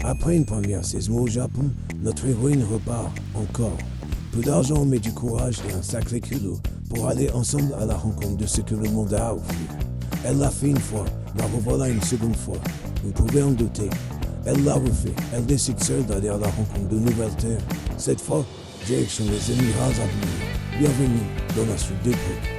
Après une première saison au Japon, notre héroïne repart encore. Peu d'argent mais du courage et un sacré culot pour aller ensemble à la rencontre de ce que le monde a à offrir. Elle l'a fait une fois, la revoilà une seconde fois. Vous pouvez en douter. Elle l'a refait. Elle décide seule d'aller à la rencontre de nouvelles terres. Cette fois, direction les Émirats Arabes Unis. Bienvenue dans la suite de Brooke.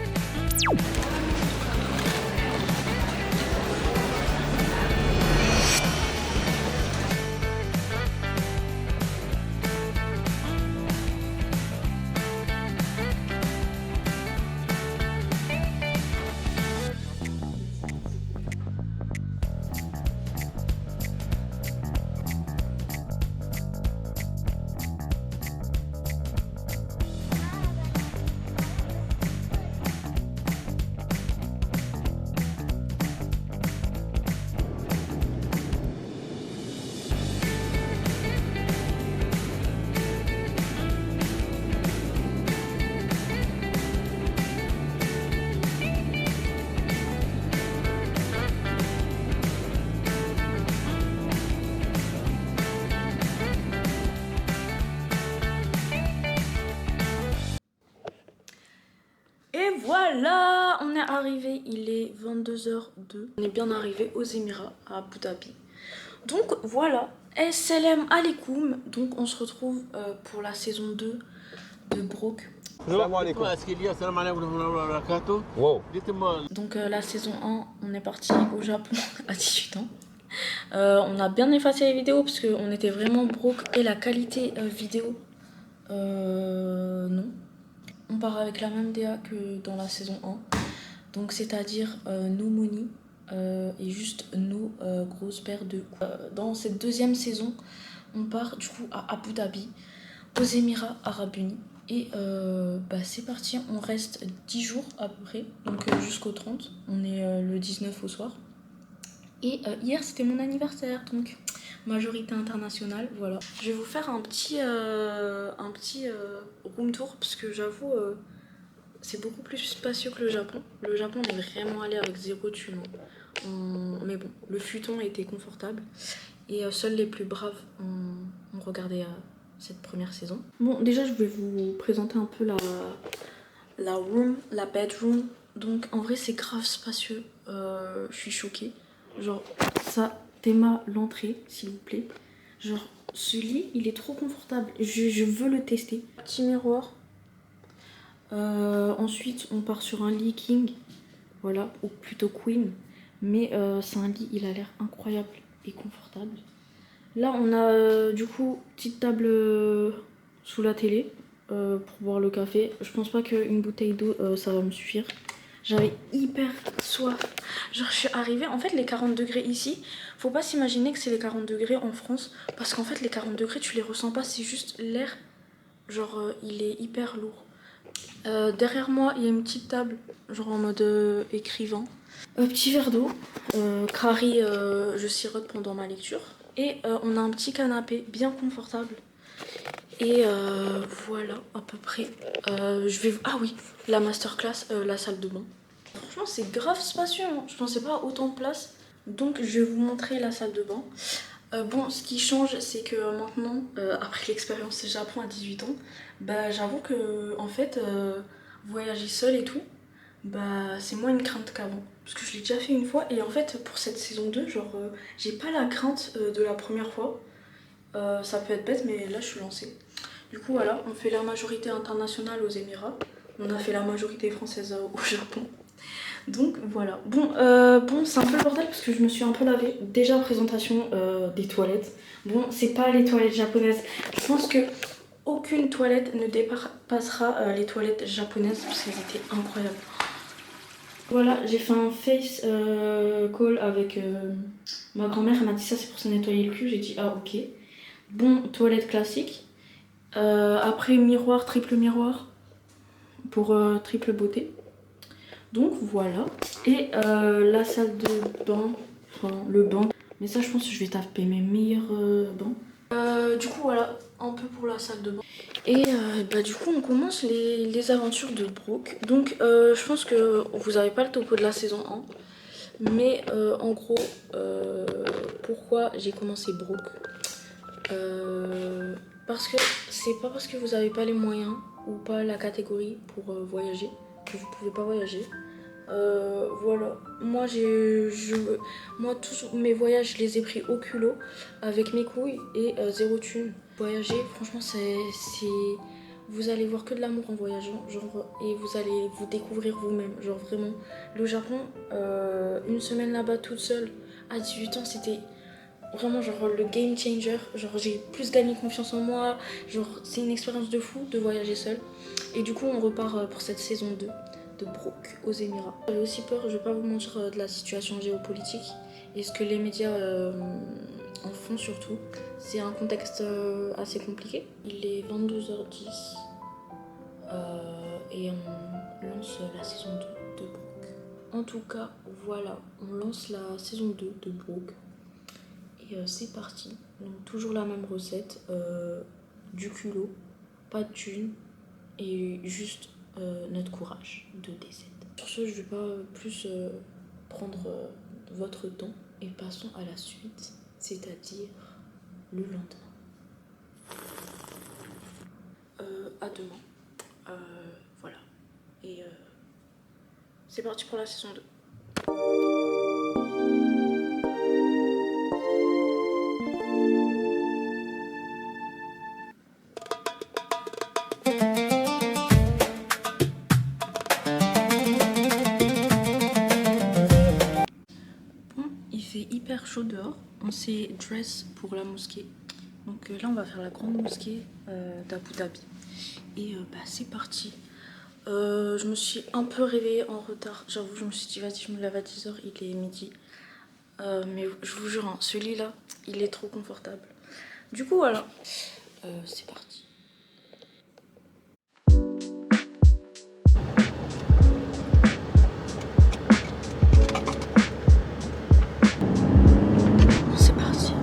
Et voilà, on est arrivé, il est 22h02. On est bien arrivé aux Émirats, à Abu Dhabi. Donc voilà, Salam alaikum. Donc on se retrouve pour la saison 2 de Brooke. Donc la saison 1, on est parti au Japon à 18 ans. On a bien effacé les vidéos parce qu'on était vraiment Brooke et la qualité vidéo, non. On part avec la même DA que dans la saison 1. Donc c'est-à-dire no money et juste nos grosses paires de coups. Dans cette deuxième saison, on part du coup à Abu Dhabi, aux Émirats Arabes Unis. Et c'est parti, on reste 10 jours à peu près, donc jusqu'au 30. On est le 19 au soir. Et hier c'était mon anniversaire, donc majorité internationale, voilà. Je vais vous faire un petit room tour parce que j'avoue c'est beaucoup plus spacieux que le Japon. Le Japon on est vraiment allé avec zéro thune. Mais bon, le futon était confortable et seuls les plus braves ont regardé cette première saison. Bon, déjà je vais vous présenter un peu la room, la bedroom. Donc en vrai c'est grave spacieux, je suis choquée. Genre ça, Théma l'entrée s'il vous plaît. Genre ce lit il est trop confortable, je veux le tester. Petit miroir. Ensuite on part sur un lit king, voilà, ou plutôt queen. Mais c'est un lit, il a l'air incroyable et confortable. Là on a du coup petite table sous la télé pour boire le café. Je pense pas qu'une bouteille d'eau ça va me suffire. J'avais hyper soif. Genre je suis arrivée, en fait les 40 degrés ici, faut pas s'imaginer que c'est les 40 degrés en France. Parce qu'en fait les 40 degrés tu les ressens pas, c'est juste l'air. Genre il est hyper lourd. Derrière moi il y a une petite table, genre en mode écrivain. Petit verre d'eau, Crary, je sirote pendant ma lecture. Et on a un petit canapé bien confortable. Et voilà à peu près. Ah oui, la masterclass, la salle de bain. Franchement c'est grave spacieux, hein. Je pensais pas autant de place. Donc je vais vous montrer la salle de bain. Bon, ce qui change c'est que maintenant, après l'expérience Japon à 18 ans, j'avoue que en fait voyager seule et tout, c'est moins une crainte qu'avant. Parce que je l'ai déjà fait une fois et en fait pour cette saison 2, genre j'ai pas la crainte de la première fois. Ça peut être bête mais là je suis lancée. Du coup voilà, on fait la majorité internationale aux Émirats. On a fait la majorité française au Japon. Donc voilà. Bon, c'est un peu le bordel parce que je me suis un peu lavée. Déjà présentation des toilettes. Bon, c'est pas les toilettes japonaises. Je pense que aucune toilette ne dépassera les toilettes japonaises parce qu'elles étaient incroyables. Voilà, j'ai fait un face call avec ma grand-mère. Elle m'a dit ça c'est pour se nettoyer le cul. J'ai dit ah ok. Bon, toilette classique. Après miroir, triple miroir pour triple beauté. Donc voilà. Et la salle de bain, enfin le banc. Mais ça je pense que je vais taper mes meilleurs bancs. Du coup voilà, un peu pour la salle de bain. Et du coup on commence les aventures de Brooke. Donc je pense que vous n'avez pas le topo de la saison 1. Mais en gros, pourquoi j'ai commencé Brooke? Parce que c'est pas parce que vous avez pas les moyens ou pas la catégorie pour voyager que vous pouvez pas voyager. Voilà, moi tous mes voyages je les ai pris au culot avec mes couilles et zéro thune. Voyager, franchement vous allez voir que de l'amour en voyageant, genre, et vous allez vous découvrir vous-même, genre vraiment. Le Japon, une semaine là-bas toute seule à 18 ans, c'était vraiment genre le game changer. Genre j'ai plus gagné confiance en moi, genre c'est une expérience de fou de voyager seule. Et du coup on repart pour cette saison 2 de Brooke aux Émirats. J'avais aussi peur, je vais pas vous mentir, de la situation géopolitique et ce que les médias en font surtout. C'est un contexte assez compliqué. Il est 22h10 et on lance la saison 2 de Brooke. En tout cas, voilà, on lance la saison 2 de Brooke. Et c'est parti. Donc toujours la même recette, du culot, pas de thunes et juste notre courage de D7. Sur ce, je vais pas plus prendre votre temps et passons à la suite, c'est-à-dire le lendemain. À demain. Voilà. Et c'est parti pour la saison 2. Il fait hyper chaud dehors. On s'est dress pour la mosquée. Donc là, on va faire la grande mosquée d'Abu Dhabi. Et c'est parti. Je me suis un peu réveillée en retard. J'avoue, je me suis dit, vas-y, je me lève à 10h, il est midi. Mais je vous jure, hein, celui-là, il est trop confortable. Du coup, voilà. C'est parti. C'est parti.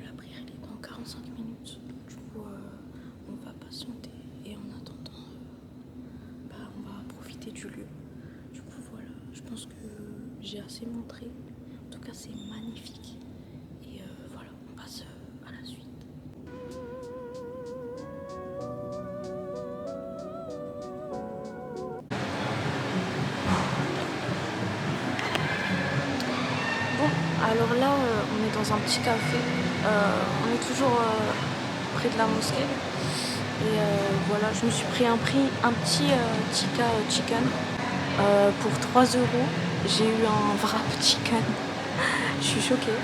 La prière est dans 45 minutes. Du coup, on va patienter et en attendant, on va profiter du lieu. Du coup, voilà, je pense que j'ai assez montré. En tout cas, c'est magnifique. Et voilà, on passe à la suite. Bon, alors là, on est dans un petit café. On est toujours près de la mosquée. Et voilà, je me suis pris un petit tikka chicken pour 3 euros. J'ai eu un wrap chicken. Je suis choquée.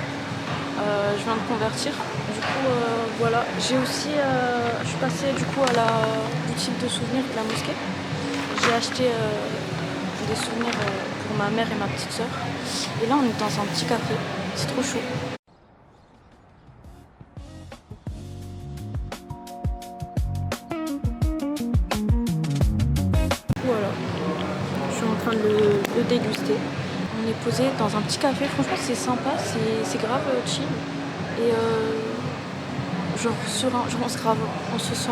Je viens de convertir. Du coup, voilà. J'ai aussi, je suis passée du coup à la boutique de souvenirs de la mosquée. J'ai acheté des souvenirs pour ma mère et ma petite soeur. Et là, on est dans un petit café. C'est trop chaud. Voilà. Je suis en train de le déguster. On est posé dans un petit café. Franchement, c'est sympa. C'est grave chill. Et genre, on se sent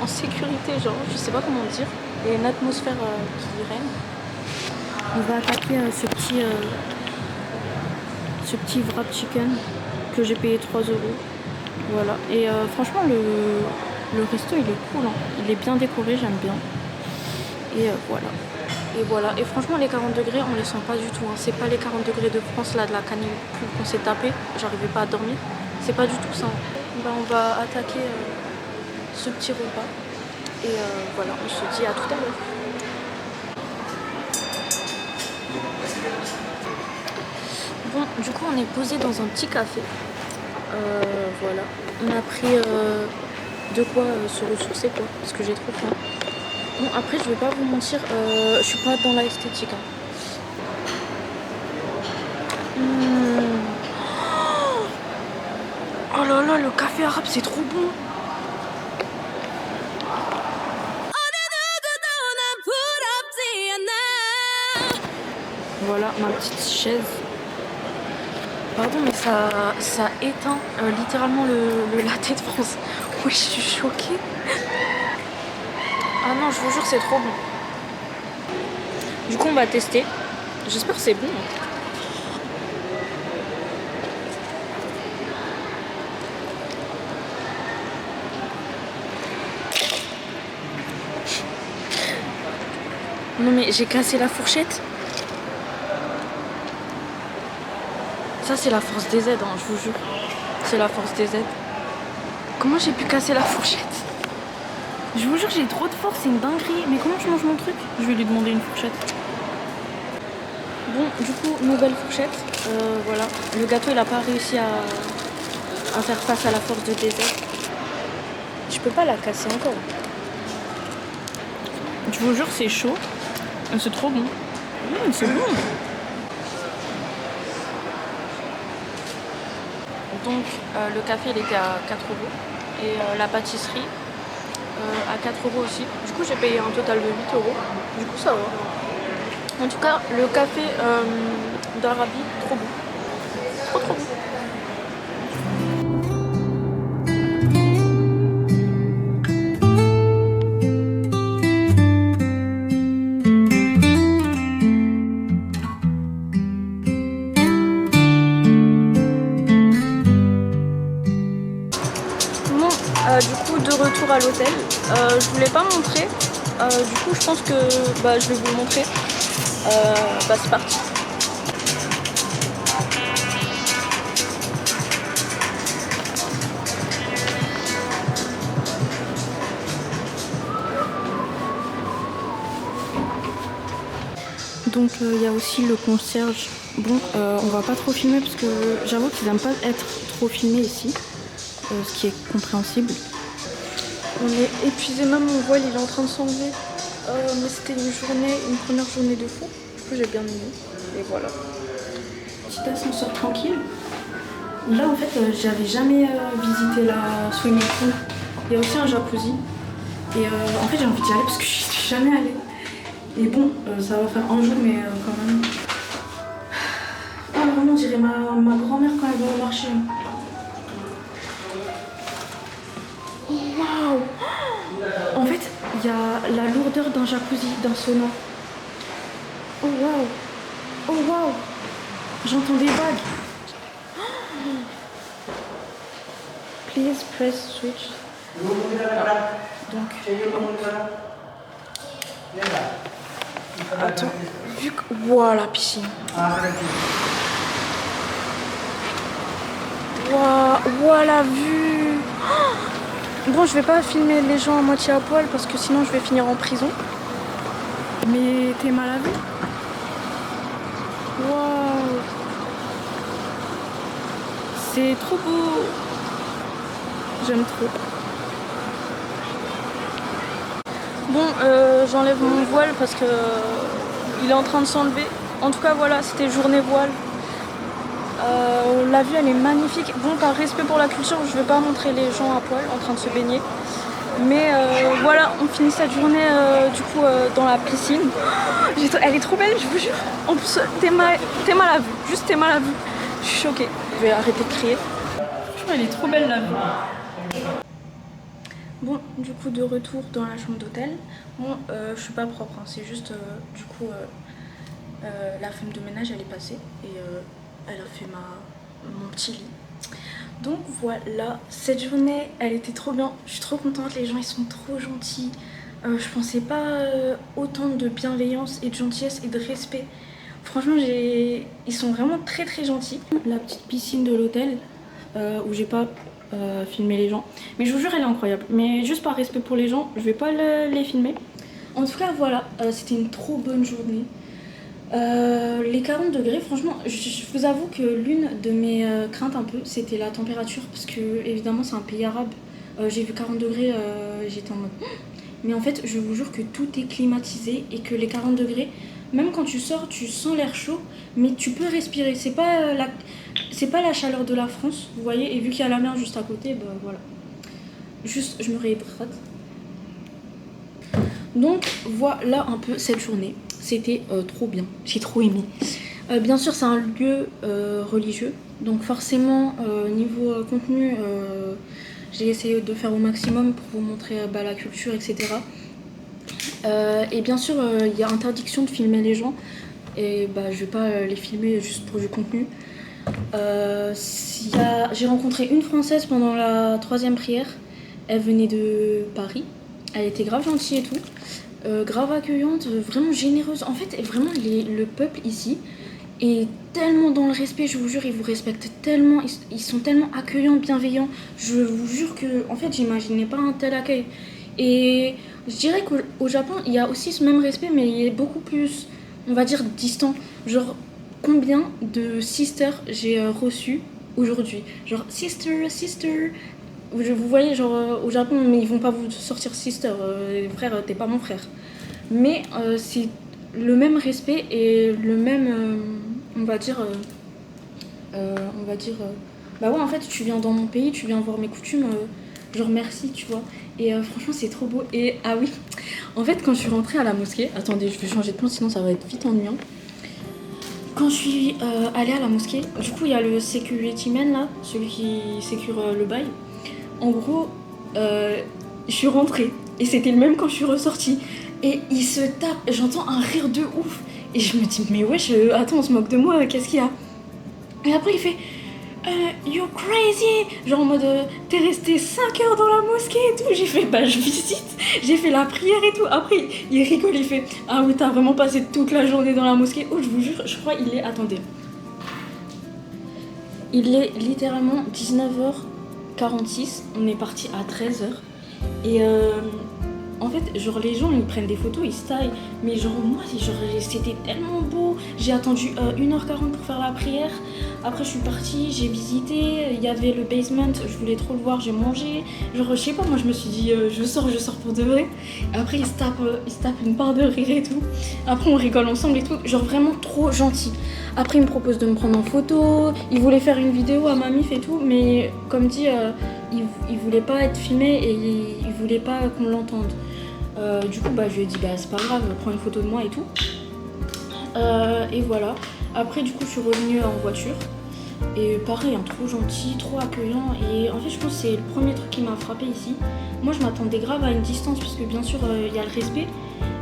en sécurité. Genre, je sais pas comment dire. Il y a une atmosphère qui règne. On va attaquer ce petit wrap chicken que j'ai payé 3 euros. Voilà. Et franchement, le resto, il est cool. Hein. Il est bien décoré, j'aime bien. Et voilà. Et voilà. Et franchement, les 40 degrés, on les sent pas du tout. Hein. C'est pas les 40 degrés de France, là, de la canicule qu'on s'est tapé. J'arrivais pas à dormir. C'est pas du tout ça. Ben, on va attaquer ce petit repas. Et voilà, on se dit à tout à l'heure. Bon, du coup, on est posé dans un petit café. Voilà. On a pris de quoi se ressourcer, quoi, parce que j'ai trop faim. Bon, après, je vais pas vous mentir, je suis pas dans l'esthétique. Hein. Oh là là, le café arabe, c'est trop bon. Voilà, ma petite chaise. Pardon, mais ça éteint littéralement le latte de France. Oui, je suis choquée. Ah non, je vous jure, c'est trop bon. Du coup, on va tester. J'espère que c'est bon. Non mais j'ai cassé la fourchette. Ça c'est la force des Z, hein, je vous jure. C'est la force des Z. Comment j'ai pu casser la fourchette? Je vous jure, j'ai trop de force, c'est une dinguerie. Mais comment je mange mon truc? Je vais lui demander une fourchette. Bon, du coup, nouvelle fourchette. Voilà. Le gâteau, il a pas réussi à faire face à la force de DZ. Je peux pas la casser encore. Je vous jure, c'est chaud. C'est trop bon. C'est bon. Donc, le café, il était à 4 euros. Et la pâtisserie, à 4 euros aussi. Du coup, j'ai payé un total de 8 euros. Du coup, ça va. En tout cas, le café d'Arabie, trop bon. Trop bon. Du coup, de retour à l'hôtel, je voulais pas montrer. Du coup, je pense que je vais vous le montrer. C'est parti. Donc il y a aussi le concierge. Bon, on va pas trop filmer parce que j'avoue qu'ils n'aiment pas être trop filmés ici. Ce qui est compréhensible. On est épuisé, même mon voile il est en train de s'enlever. Mais c'était une première journée de fou. Du coup j'ai bien aimé. Et voilà. Petit ascenseur tranquille. Là en fait j'avais jamais visité la swimming pool. Il y a aussi un jacuzzi. Et en fait j'ai envie d'y aller parce que je suis jamais allée. Et bon, ça va faire un jour mais quand même. Ah vraiment on dirait ma grand-mère quand elle va au marché. Waouh! En fait, il y a la lourdeur d'un jacuzzi, d'un sauna. Oh waouh! Oh waouh, j'entends des vagues. Please press switch. Donc, attends, vu que... Voilà, piscine. Waouh, la vue. Bon, je vais pas filmer les gens à moitié à poil parce que sinon je vais finir en prison. Mais t'es mal à vue. Waouh. C'est trop beau. J'aime trop. Bon, j'enlève mon voile parce que il est en train de s'enlever. En tout cas, voilà, c'était journée voile. La vue, elle est magnifique. Bon, par respect pour la culture, je vais pas montrer les gens à poil en train de se baigner. Mais voilà, on finit cette journée du coup dans la piscine. Elle est trop belle, je vous jure. En plus, t'es mal à vue. Juste t'es mal à vue. Je suis choquée. Je vais arrêter de crier. Franchement, elle est trop belle la vue. Bon, du coup, de retour dans la chambre d'hôtel. Bon, je suis pas propre, hein. C'est juste, du coup, la femme de ménage, elle est passée. Et elle a fait mon petit lit. Donc voilà, cette journée, elle était trop bien. Je suis trop contente, les gens, ils sont trop gentils. Je pensais pas autant de bienveillance et de gentillesse et de respect. Franchement, ils sont vraiment très très gentils. La petite piscine de l'hôtel, où j'ai pas... filmer les gens, mais je vous jure elle est incroyable, mais juste par respect pour les gens je vais pas les filmer. En tout cas voilà, c'était une trop bonne journée. Les 40 degrés, franchement je vous avoue que l'une de mes craintes un peu c'était la température, parce que évidemment c'est un pays arabe. J'ai vu 40 degrés, j'étais en mode mais en fait je vous jure que tout est climatisé et que les 40 degrés, même quand tu sors tu sens l'air chaud mais tu peux respirer. C'est pas la chaleur de la France, vous voyez, et vu qu'il y a la mer juste à côté, ben voilà. Juste, je me réhydrate. Donc voilà un peu cette journée. C'était trop bien, j'ai trop aimé. Bien sûr, c'est un lieu religieux, donc forcément, niveau contenu, j'ai essayé de faire au maximum pour vous montrer la culture, etc. Et bien sûr, il y a interdiction de filmer les gens, et bah, je vais pas les filmer juste pour du contenu. J'ai rencontré une Française pendant la 3e prière. Elle venait de Paris. Elle était grave gentille et tout. Grave accueillante, vraiment généreuse. En fait, vraiment, le peuple ici est tellement dans le respect. Je vous jure, ils vous respectent tellement. Ils sont tellement accueillants, bienveillants. Je vous jure que, en fait, j'imaginais pas un tel accueil. Et je dirais qu'au Japon, il y a aussi ce même respect, mais il est beaucoup plus, on va dire, distant. Genre, combien de sisters j'ai reçu aujourd'hui? Genre, sister. Vous voyez, genre, au Japon, mais ils vont pas vous sortir sister. Frère, t'es pas mon frère. Mais c'est le même respect et le même, on va dire, bah ouais, en fait, tu viens dans mon pays, tu viens voir mes coutumes, genre merci, tu vois. Et franchement, c'est trop beau. Et ah oui, en fait, quand je suis rentrée à la mosquée, attendez, je vais changer de plan, sinon ça va être vite ennuyant. Quand je suis allée à la mosquée, du coup, il y a le security man là, celui qui sécure le bail. En gros, je suis rentrée et c'était le même quand je suis ressortie. Et il se tape, j'entends un rire de ouf. Et je me dis, mais wesh, attends, on se moque de moi, qu'est-ce qu'il y a? Et après, il fait, you're crazy! Genre en mode, t'es resté 5 heures dans la mosquée et tout. J'ai fait, bah je visite, j'ai fait la prière et tout. Après, il rigole, il fait, ah oui, t'as vraiment passé toute la journée dans la mosquée. Oh, je vous jure, je crois il est, attendez. Il est littéralement 19h46, on est parti à 13h. Et en fait, genre les gens ils prennent des photos, ils se taillent. Mais genre moi, c'était tellement beau. J'ai attendu 1h40 pour faire la prière. Après je suis partie, j'ai visité. Il y avait le basement, je voulais trop le voir, j'ai mangé. Genre je sais pas, moi je me suis dit je sors pour de vrai. Après ils se tapent une part de rire et tout. Après on rigole ensemble et tout. Genre vraiment trop gentil. Après il me propose de me prendre en photo. Il voulait faire une vidéo à ma mif et tout. Mais comme dit, il voulait pas être filmé et il voulait pas qu'on l'entende. Du coup bah je lui ai dit bah c'est pas grave, prends une photo de moi et tout. Et voilà. Après du coup je suis revenue en voiture. Et pareil, hein, trop gentil, trop accueillant. Et en fait je pense que c'est le premier truc qui m'a frappé ici. Moi je m'attendais grave à une distance parce que bien sûr il y a le respect.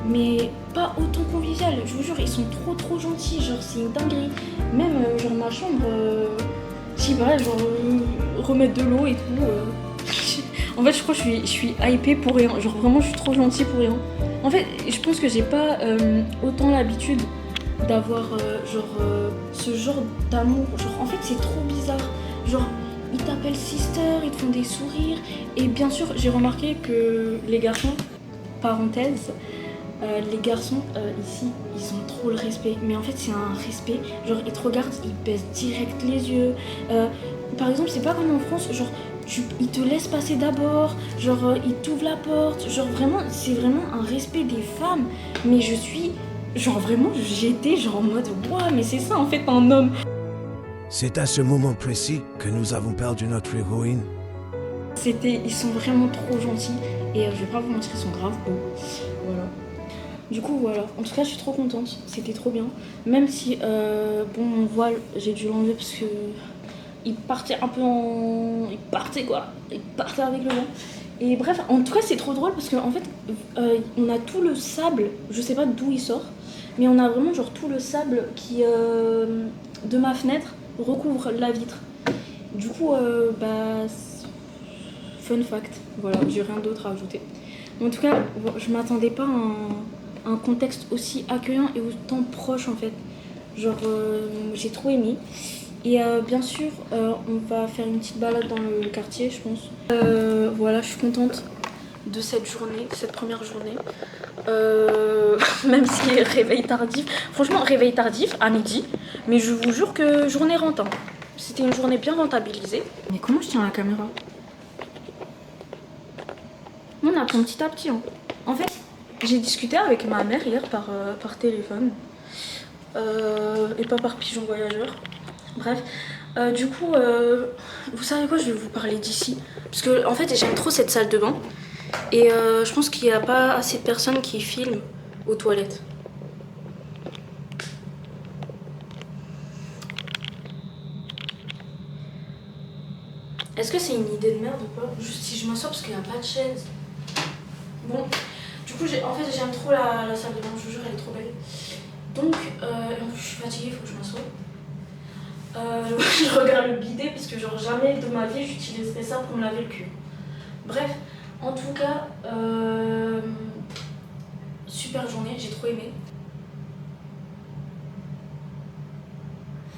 mais pas autant convivial. Je vous jure, ils sont trop gentils, genre c'est une dinguerie. Même genre ma chambre, je sais pas, genre remettre de l'eau et tout. En fait, je crois que je suis hypée pour rien. Genre vraiment, je suis trop gentille pour rien. En fait, je pense que j'ai pas autant l'habitude d'avoir ce genre d'amour. Genre en fait, c'est trop bizarre. Genre ils t'appellent sister, ils te font des sourires. Et bien sûr, j'ai remarqué que les garçons, parenthèse, les garçons ici, ils ont trop le respect. Mais en fait, c'est un respect. Genre, ils te regardent, ils baissent direct les yeux. Par exemple, c'est pas comme en France, genre, ils te laissent passer d'abord. Genre, ils t'ouvrent la porte. Genre, vraiment, c'est vraiment un respect des femmes. Mais je suis, genre, vraiment, j'étais genre en mode, waouh, mais c'est ça en fait un homme. C'est à ce moment précis que nous avons perdu notre héroïne. Ils sont vraiment trop gentils. Et je vais pas vous mentir, ils sont grave beaux. Voilà. Du coup, voilà. En tout cas, je suis trop contente. C'était trop bien. Même si, bon, mon voile, j'ai dû l'enlever parce que il partait un peu en... Il partait quoi. Il partait avec le vent. Et bref, en tout cas, c'est trop drôle parce qu'en fait, on a tout le sable. Je sais pas d'où il sort. Mais on a vraiment genre tout le sable qui, de ma fenêtre, recouvre la vitre. Du coup, fun fact. Voilà, j'ai rien d'autre à ajouter. En tout cas, je m'attendais pas à un contexte aussi accueillant et autant proche en fait. Genre, j'ai trop aimé. Et bien sûr, on va faire une petite balade dans le quartier, je pense. Voilà, je suis contente de cette journée, de cette première journée. Même si réveil tardif. Franchement, réveil tardif à midi. Mais je vous jure que journée rentable. C'était une journée bien rentabilisée. Mais comment je tiens la caméra? On apprend petit à petit. Hein. En fait, j'ai discuté avec ma mère hier par téléphone. Et pas par pigeon voyageur. Bref. Du coup, vous savez quoi, je vais vous parler d'ici. Parce que, en fait, j'aime trop cette salle de bain. Et je pense qu'il n'y a pas assez de personnes qui filment aux toilettes. Est-ce que c'est une idée de merde ou pas? Juste si je m'assois parce qu'il n'y a pas de chaise. Bon, du coup, en fait, j'aime trop la salle de bain, je vous jure, elle est trop belle. Donc, en plus, je suis fatiguée, il faut que je m'assoie. Je regarde le bidet parce que, genre, jamais de ma vie, j'utiliserai ça pour me laver le cul. Bref, en tout cas, super journée, j'ai trop aimé.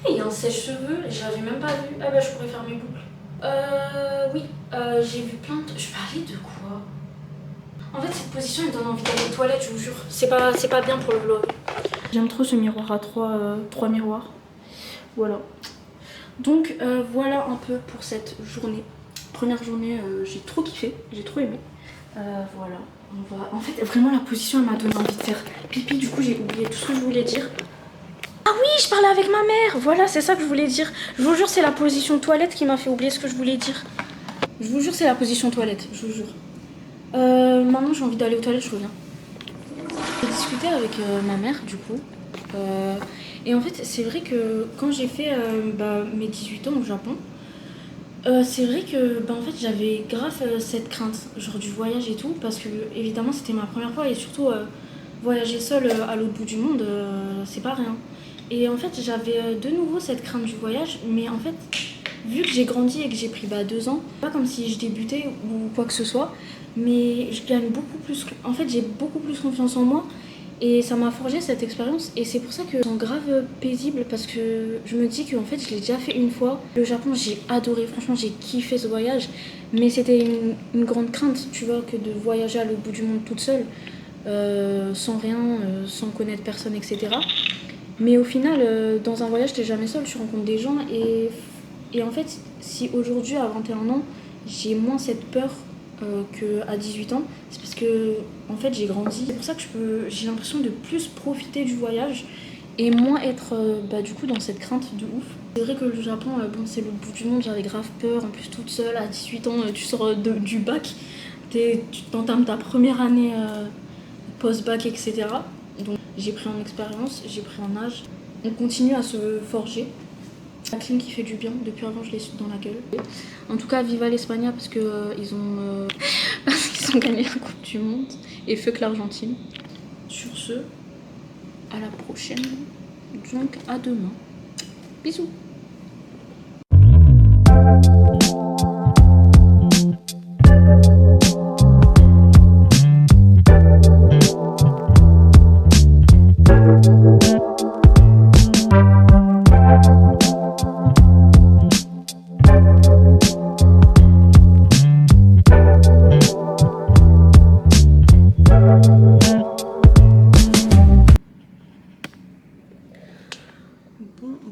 Il y a un sèche-cheveux, je l'avais même pas vu. Ah bah, je pourrais faire mes boucles. Oui, j'ai vu plein de... Je parlais de quoi? En fait, cette position, elle donne envie d'aller aux toilettes, je vous jure. C'est pas bien pour le vlog. J'aime trop ce miroir à trois miroirs. Voilà. Donc, voilà un peu pour cette journée. Première journée, j'ai trop kiffé, j'ai trop aimé. Voilà. En fait, vraiment, la position, elle m'a donné envie de faire pipi. Du coup, j'ai oublié tout ce que je voulais dire. Ah oui, je parlais avec ma mère. Voilà, c'est ça que je voulais dire. Je vous jure, c'est la position toilette qui m'a fait oublier ce que je voulais dire. Je vous jure, c'est la position toilette, je vous jure. Maintenant, j'ai envie d'aller aux toilettes, je reviens. J'ai discuté avec ma mère, du coup. Et en fait, c'est vrai que quand j'ai fait mes 18 ans au Japon, c'est vrai que en fait, j'avais grave cette crainte, genre du voyage et tout, parce que évidemment, c'était ma première fois et surtout, voyager seule à l'autre bout du monde, c'est pas rien. Et en fait, j'avais de nouveau cette crainte du voyage, mais en fait, vu que j'ai grandi et que j'ai pris 2 ans, pas comme si je débutais ou quoi que ce soit, mais je gagne beaucoup plus. En fait, j'ai beaucoup plus confiance en moi et ça m'a forgé cette expérience. Et c'est pour ça que c'est grave paisible parce que je me dis que en fait, je l'ai déjà fait une fois. Le Japon, j'ai adoré. Franchement, j'ai kiffé ce voyage, mais c'était une grande crainte, tu vois, que de voyager à l'autre bout du monde toute seule, sans rien, sans connaître personne, etc. Mais au final, dans un voyage, t'es jamais seule, tu rencontres des gens et en fait, si aujourd'hui, à 21 ans, j'ai moins cette peur qu'à 18 ans, c'est parce que en fait, j'ai grandi. C'est pour ça que j'ai l'impression de plus profiter du voyage et moins être du coup dans cette crainte de ouf. C'est vrai que le Japon, c'est le bout du monde, j'avais grave peur. En plus, toute seule, à 18 ans, tu sors du bac, tu t'entames ta première année post-bac, etc. Donc j'ai pris en expérience, j'ai pris en âge. On continue à se forger. La clim qui fait du bien, depuis avant je l'ai su dans la gueule. En tout cas, viva l'Espagne parce que ils ont gagné la Coupe du Monde et fuck l'Argentine. Je ce, à la prochaine. Donc à demain. Bisous.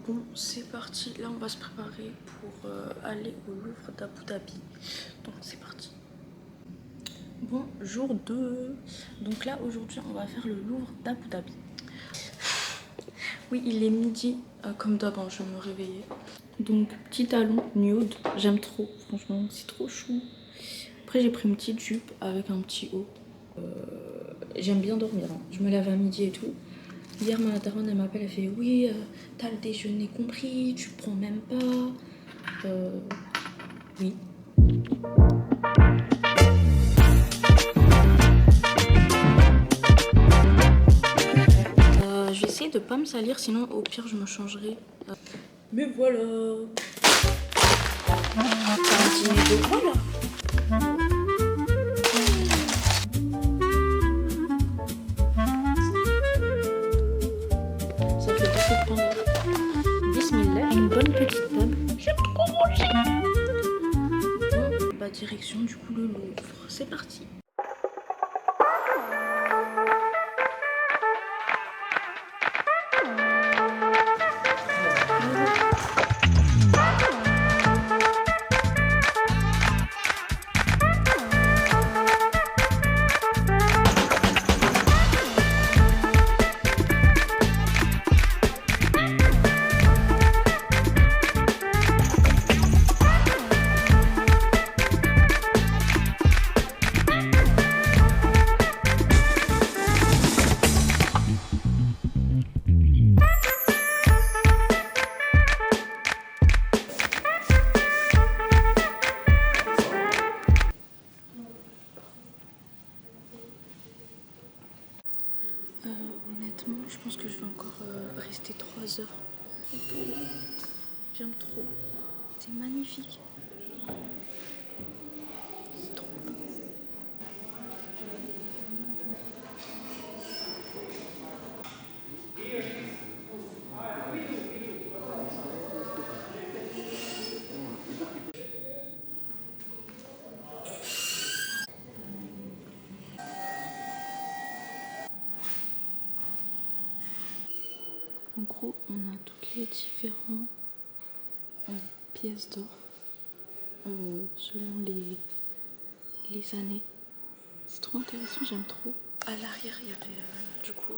Bon, c'est parti. Là, on va se préparer pour aller au Louvre d'Abu Dhabi. Donc, c'est parti. Bon, jour 2. Donc là, aujourd'hui, on va faire le Louvre d'Abu Dhabi. Oui, il est midi, comme d'hab, hein, je vais me réveiller. Donc, petit talon nude. J'aime trop, franchement, c'est trop chou. Après, j'ai pris une petite jupe avec un petit haut. J'aime bien dormir, hein. Je me lève à midi et tout. Hier, ma daronne, elle m'appelle, elle fait « Oui, t'as le déjeuner compris, tu prends même pas. » Oui. Je vais essayer de pas me salir, sinon au pire, je me changerai. Mais voilà. C'est un dîner de quoi, là? Ça fait beaucoup de pain. Bismillah, une bonne petite table. J'aime trop manger. Bon, bah direction du coup le Louvre. C'est parti. Honnêtement, je pense que je vais encore rester 3 heures. J'aime trop. C'est magnifique. C'est trop beau. En gros, on a toutes les différentes pièces d'or selon les années. C'est trop intéressant, j'aime trop. À l'arrière, il y avait du coup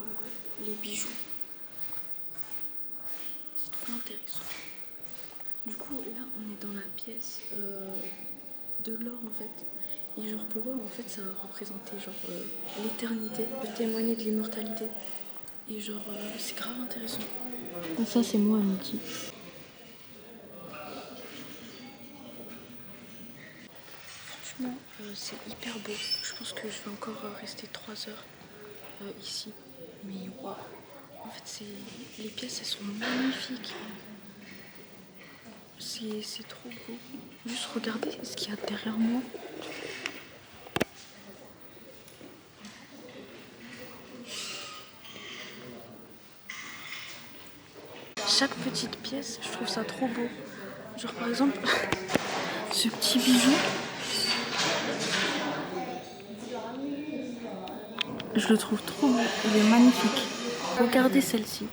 les bijoux. C'est trop intéressant. Du coup, là, on est dans la pièce de l'or en fait. Et genre pour eux, en fait, ça représentait genre l'éternité, témoigner de l'immortalité. Et genre, c'est grave intéressant. Ça, c'est moi à midi. Franchement, c'est hyper beau. Je pense que je vais encore rester 3 heures ici. Mais waouh! En fait, les pièces, elles sont magnifiques. C'est trop beau. Juste regardez ce qu'il y a derrière moi. Chaque petite pièce, je trouve ça trop beau. Genre par exemple, ce petit bijou. Je le trouve trop beau, il est magnifique. Regardez celle-ci.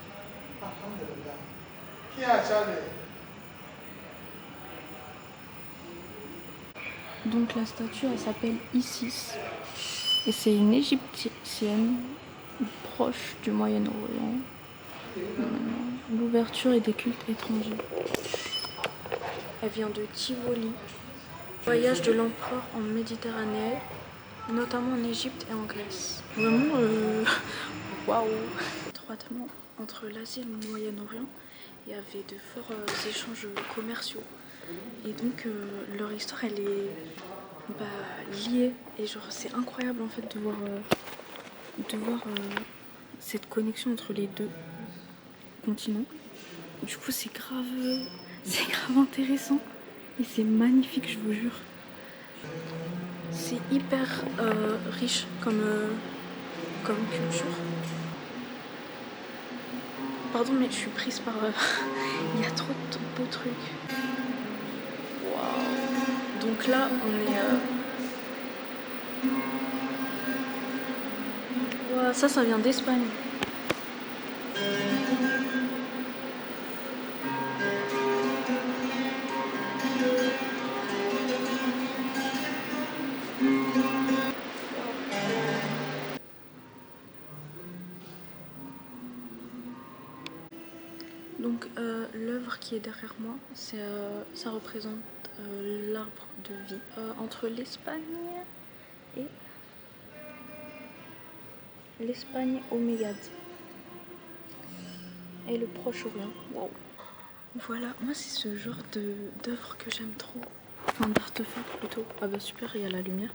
Donc la statue, elle s'appelle Isis. Et c'est une égyptienne proche du Moyen-Orient. L'ouverture et des cultes étrangers. Elle vient de Tivoli. Voyage de l'empereur en Méditerranée, notamment en Égypte et en Grèce. Vraiment, waouh! Étroitement entre l'Asie et le Moyen-Orient, il y avait de forts échanges commerciaux. Et donc, leur histoire, elle est liée. Et genre, c'est incroyable en fait de voir cette connexion entre les deux continents. Du coup, c'est grave intéressant et c'est magnifique, je vous jure. C'est hyper riche comme culture. Pardon, mais je suis prise par... Il y a trop de beaux trucs. Waouh. Donc là, on est... Wow, ça vient d'Espagne. Donc l'œuvre qui est derrière moi, ça représente l'arbre de vie entre l'Espagne au Mégade et le Proche-Orient. Wow. Voilà, moi c'est ce genre d'œuvre que j'aime trop. Enfin d'artefact plutôt. Ah bah super, il y a la lumière.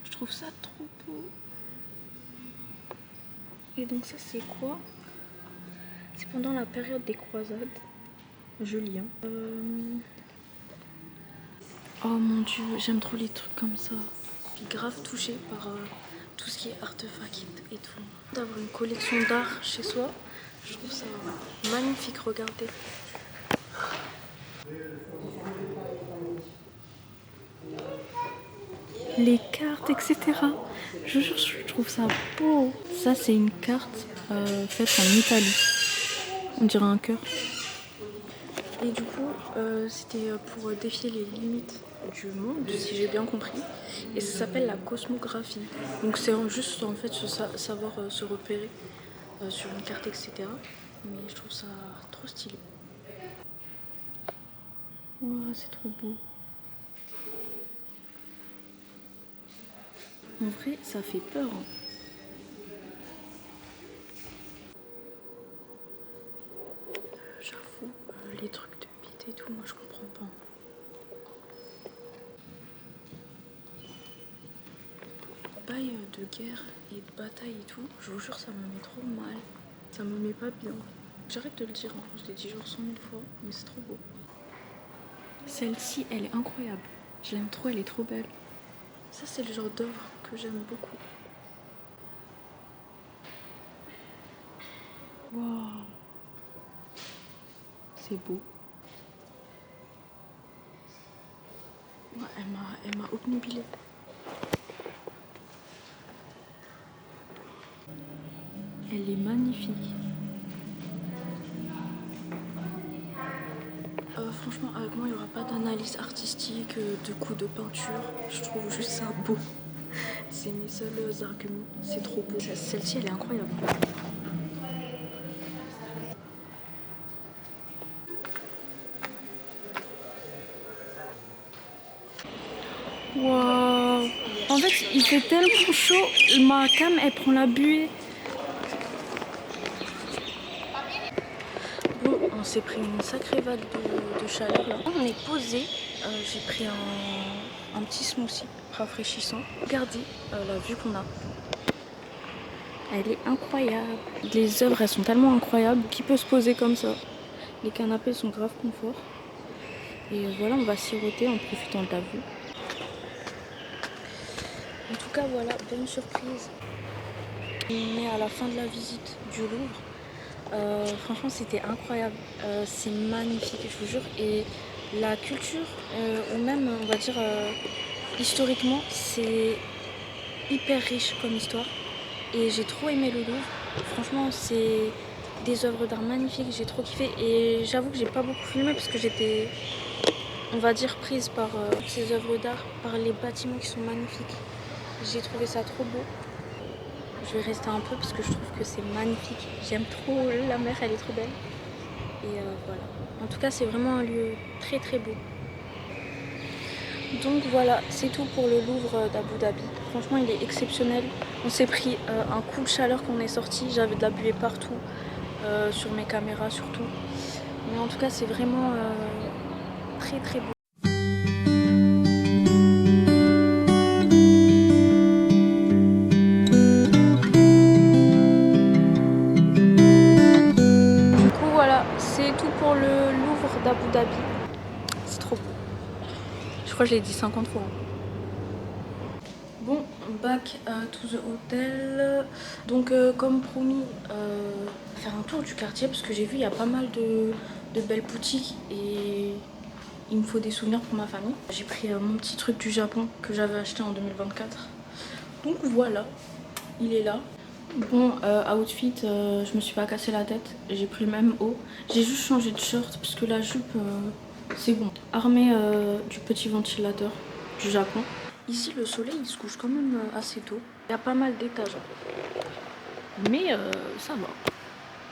Je trouve ça trop beau. Et donc ça c'est quoi? C'est pendant la période des croisades. Je lis. Oh mon dieu, j'aime trop les trucs comme ça. Je suis grave touchée par tout ce qui est artefact et tout. D'avoir une collection d'art chez soi, je trouve ça magnifique, regardez. Les cartes, etc. Je jure, je trouve ça beau. Ça, c'est une carte faite en Italie. On dirait un cœur. Et du coup, c'était pour défier les limites du monde, si j'ai bien compris. Et ça s'appelle la cosmographie. Donc c'est juste en fait savoir se repérer sur une carte, etc. Mais je trouve ça trop stylé. Wow, c'est trop beau. En vrai, ça fait peur. Hein. J'avoue, les trucs de bite et tout, moi je comprends pas. Bail de guerre et de bataille et tout, je vous jure, ça me met trop mal. Ça me met pas bien. J'arrête de le dire, hein. Je l'ai dit genre 100 000 fois, mais c'est trop beau. Celle-ci, elle est incroyable. Je l'aime trop, elle est trop belle. Ça, c'est le genre d'œuvre que j'aime beaucoup. Waouh, c'est beau. Ouais, elle m'a obnubilée. Elle est magnifique. Franchement, avec moi, il n'y aura pas d'analyse artistique, de coups de peinture. Je trouve juste ça beau. C'est mes seuls arguments. C'est trop beau. Celle-ci, elle est incroyable. Waouh. En fait, il fait tellement chaud. Ma cam, elle prend la buée. Bon, on s'est pris une sacrée vague de chaleur là. On est posé. J'ai pris un petit smoothie rafraîchissant. Regardez la vue qu'on a. Elle est incroyable. Les œuvres, elles sont tellement incroyables. Qui peut se poser comme ça? Les canapés sont grave confort. Et voilà, on va siroter en profitant de la vue. En tout cas, voilà, bonne surprise. On est à la fin de la visite du Louvre. Franchement, c'était incroyable. C'est magnifique, je vous jure. Et la culture, ou même, on va dire, historiquement, c'est hyper riche comme histoire. Et j'ai trop aimé le Louvre. Franchement, c'est des œuvres d'art magnifiques. J'ai trop kiffé. Et j'avoue que j'ai pas beaucoup filmé parce que j'étais, on va dire, prise par ces œuvres d'art, par les bâtiments qui sont magnifiques. J'ai trouvé ça trop beau. Je vais rester un peu parce que je trouve que c'est magnifique. J'aime trop la mer, elle est trop belle. Et voilà. En tout cas, c'est vraiment un lieu très très beau. Donc voilà, c'est tout pour le Louvre d'Abu Dhabi. Franchement, il est exceptionnel. On s'est pris un coup de chaleur quand on est sorti. J'avais de la buée partout, sur mes caméras surtout. Mais en tout cas, c'est vraiment très très beau. pour le Louvre d'Abu Dhabi. C'est trop beau. Je crois que je l'ai dit 50 fois. Bon, back to the hotel. Donc comme promis, faire un tour du quartier parce que j'ai vu il y a pas mal de belles boutiques et il me faut des souvenirs pour ma famille. J'ai pris mon petit truc du Japon que j'avais acheté en 2024. Donc voilà, il est là. Bon, outfit, je me suis pas cassé la tête. J'ai pris le même haut. J'ai juste changé de short parce que la jupe, c'est bon. Armée du petit ventilateur du Japon. Ici, le soleil, il se couche quand même assez tôt. Il y a pas mal d'étages. Mais ça va.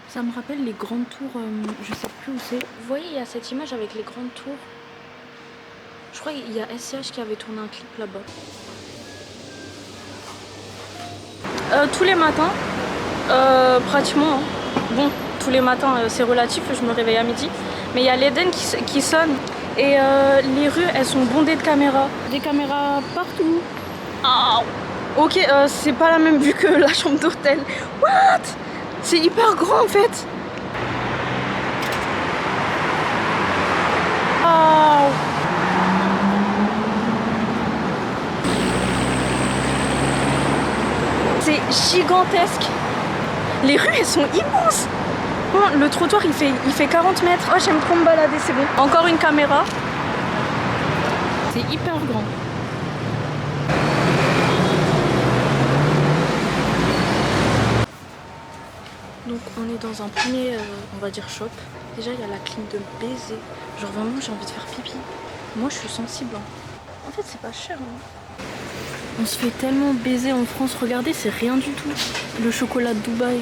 Ça me rappelle les grandes tours, je sais plus où c'est. Vous voyez, il y a cette image avec les grandes tours. Je crois qu'il y a SCH qui avait tourné un clip là-bas. Tous les matins, pratiquement. Hein. Bon, tous les matins, c'est relatif, je me réveille à midi. Mais il y a l'Eden qui sonne. Et les rues, elles sont bondées de caméras. Des caméras partout. Oh. Ok, c'est pas la même vue que la chambre d'hôtel. What? C'est hyper grand en fait. Oh. C'est gigantesque. Les rues, elles sont immenses. Bon, le trottoir, il fait 40 mètres. Oh, j'aime trop me balader, c'est bon. Encore une caméra. C'est hyper grand. Donc, on est dans un premier, on va dire, shop. Déjà, il y a la clim de baiser. Genre, vraiment, j'ai envie de faire pipi. Moi, je suis sensible. Hein. En fait, c'est pas cher. Hein. On se fait tellement baiser en France. Regardez, c'est rien du tout. Le chocolat de Dubaï.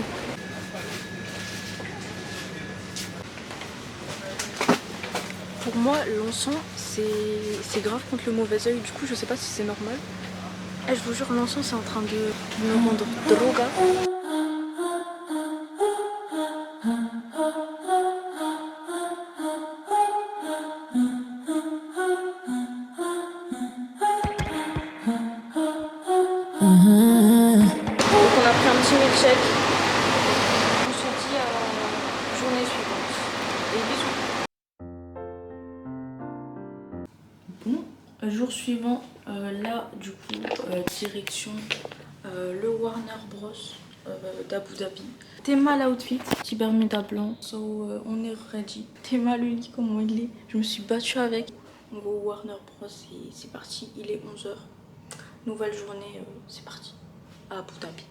Pour moi, l'encens, c'est grave contre le mauvais oeil. Du coup, je sais pas si c'est normal. Et je vous jure, l'encens, c'est en train de me rendre droga. Donc, on a pris un petit milkshake. On se dit à la journée suivante. Et bisous. Bon, jour suivant, là, du coup, direction le Warner Bros d'Abu Dhabi. Théma l'outfit, petit Bermuda blanc, so on est ready. Théma le lit, comment il est. Je me suis battue avec. On va au Warner Bros et c'est parti, il est 11 h. Nouvelle journée, c'est parti, à Abu Dhabi.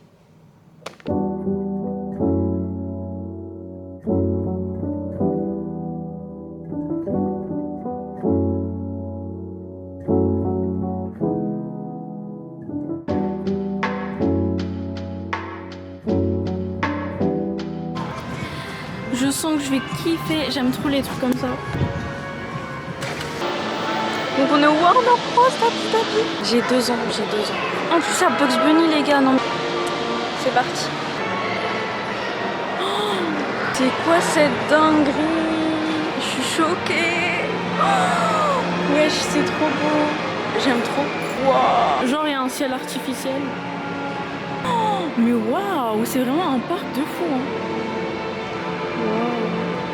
Je sens que je vais kiffer, j'aime trop les trucs comme ça. Donc on est au Warner Bros d'Abu Dhabi. J'ai 2 ans, j'ai 2 ans. En plus, il y a Bugs Bunny, les gars, non. C'est parti. Oh, c'est quoi cette dinguerie? Je suis choquée. Oh, wesh, c'est trop beau. J'aime trop. Wow. Genre, il y a un ciel artificiel. Oh, mais waouh, c'est vraiment un parc de fou. Hein. Wow,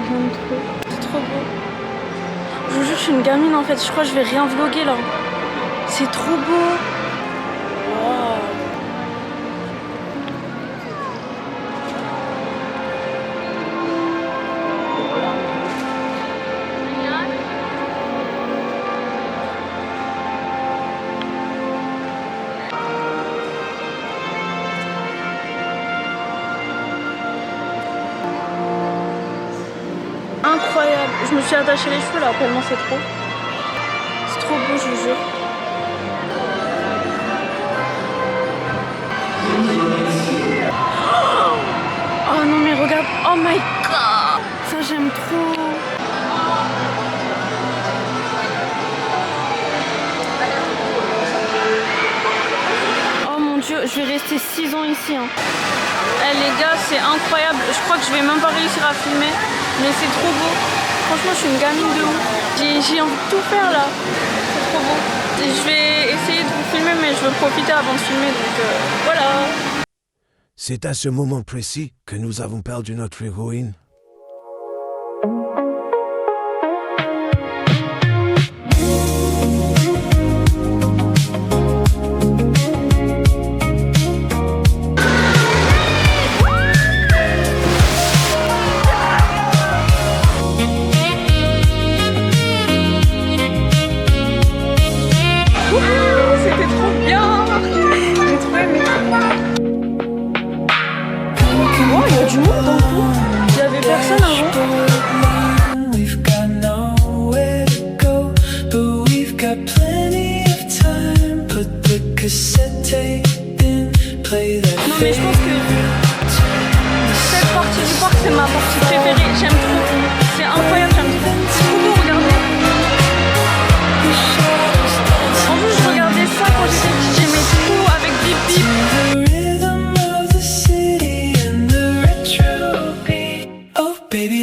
j'aime trop. C'est trop beau. Je vous jure, je suis une gamine en fait. Je crois que je vais rien vlogger là. C'est trop beau. Wow. Incroyable. Je me suis attachée les cheveux là, tellement c'est trop. C'est trop beau, je vous jure. Oh non mais regarde. Oh my god. Ça j'aime trop. Oh mon dieu, je vais rester 6 ans ici. Hein. Eh les gars, c'est incroyable. Je crois que je vais même pas réussir à filmer. Mais c'est trop beau. Franchement, je suis une gamine de ouf. J'ai envie de tout faire là. C'est trop beau. Et je vais essayer de vous filmer, mais je veux profiter avant de filmer. Donc voilà. C'est à ce moment précis que nous avons perdu notre héroïne.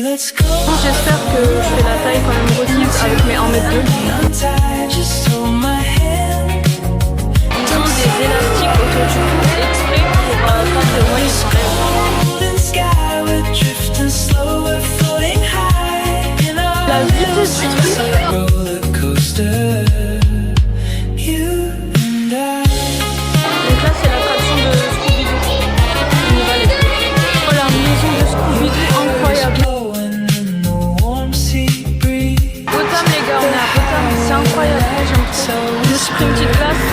J'espère que je fais la taille quand même possible avec mes 1m2. Ils ont des élastiques autour du cou exprès pour pas que moi je s'enlève. La vitesse du truc. Donc là c'est l'attraction de Scooby-Doo. On y va les gars. Oh la maison de Scooby-Doo incroyable. Gotham les gars, on est à Gotham, c'est incroyable, j'aime trop. Je me suis pris une petite place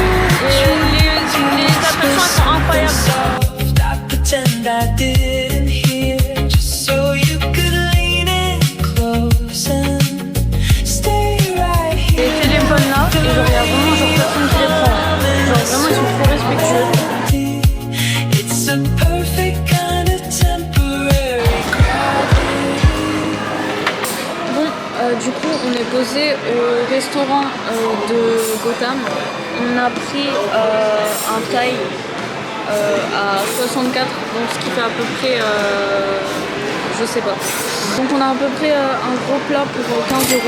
et les attractions elles sont incroyables. Les téléphones là, et genre il y a vraiment genre personne qui les prend. Genre vraiment ils sont trop respectueux. Du coup, on est posé au restaurant de Gotham. On a pris un taille à 64, donc ce qui fait à peu près, je sais pas. Donc on a à peu près un gros plat pour 15 €,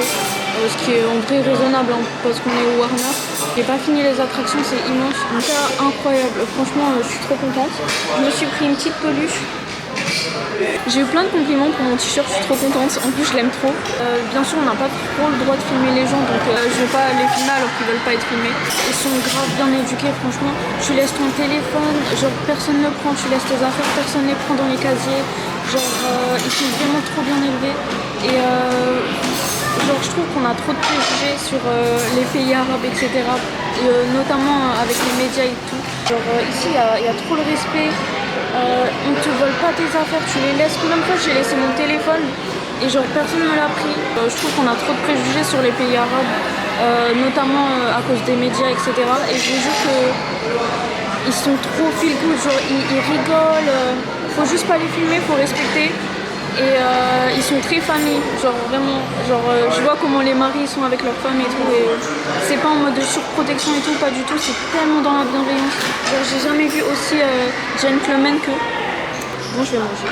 ce qui est en vrai raisonnable hein, parce qu'on est au Warner. J'ai pas fini les attractions, c'est immense. Donc ça, incroyable. Franchement, je suis trop contente. Je me suis pris une petite peluche. J'ai eu plein de compliments pour mon t-shirt, je suis trop contente, en plus je l'aime trop. Bien sûr on n'a pas trop le droit de filmer les gens, donc je vais pas les filmer alors qu'ils veulent pas être filmés. Ils sont grave bien éduqués franchement, tu laisses ton téléphone, genre personne ne le prend, tu laisses tes affaires, personne ne les prend dans les casiers, genre ils sont vraiment trop bien élevés. Et genre je trouve qu'on a trop de préjugés sur les pays arabes etc, notamment avec les médias et tout. Genre ici il y a trop le respect. On te vole pas tes affaires, tu les laisses. Combien de fois j'ai laissé mon téléphone et genre personne me l'a pris. Je trouve qu'on a trop de préjugés sur les pays arabes, notamment à cause des médias, etc. Et je vous jure que ils sont trop feel good, genre ils rigolent. Faut juste pas les filmer, faut respecter. Et ils sont très famille, genre vraiment, genre je vois comment les maris sont avec leur femme et tout, et c'est pas en mode de surprotection et tout, pas du tout, c'est tellement dans la bienveillance. Genre j'ai jamais vu aussi gentleman que. Bon je vais manger.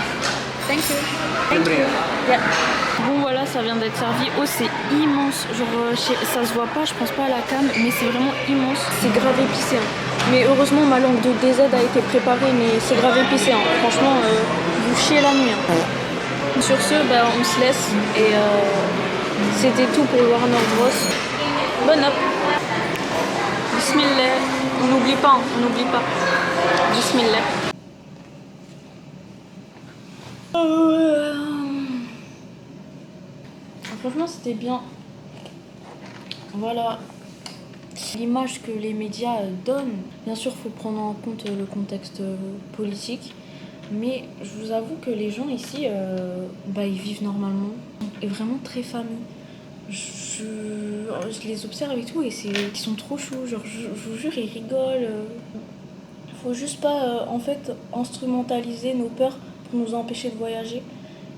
Thank you. Thank you. Yeah. Bon voilà, ça vient d'être servi. Oh c'est immense, genre ça se voit pas, je pense pas à la cam, mais c'est vraiment immense. C'est grave épicé. Hein. Mais heureusement ma langue de DZ a été préparée, mais c'est grave épicé. Hein. Franchement, vous chiez la nuit. Hein. Sur ce, on se laisse et c'était tout pour Warner Bros. Bonne up. Bismillah. On n'oublie pas, on n'oublie pas. Bismillah. Franchement, c'était bien. Voilà. L'image que les médias donnent. Bien sûr, il faut prendre en compte le contexte politique. Mais je vous avoue que les gens ici, ils vivent normalement et vraiment très famille. Je les observe et tout et ils sont trop choux. Genre, je vous jure, ils rigolent. Faut juste pas en fait instrumentaliser nos peurs pour nous empêcher de voyager.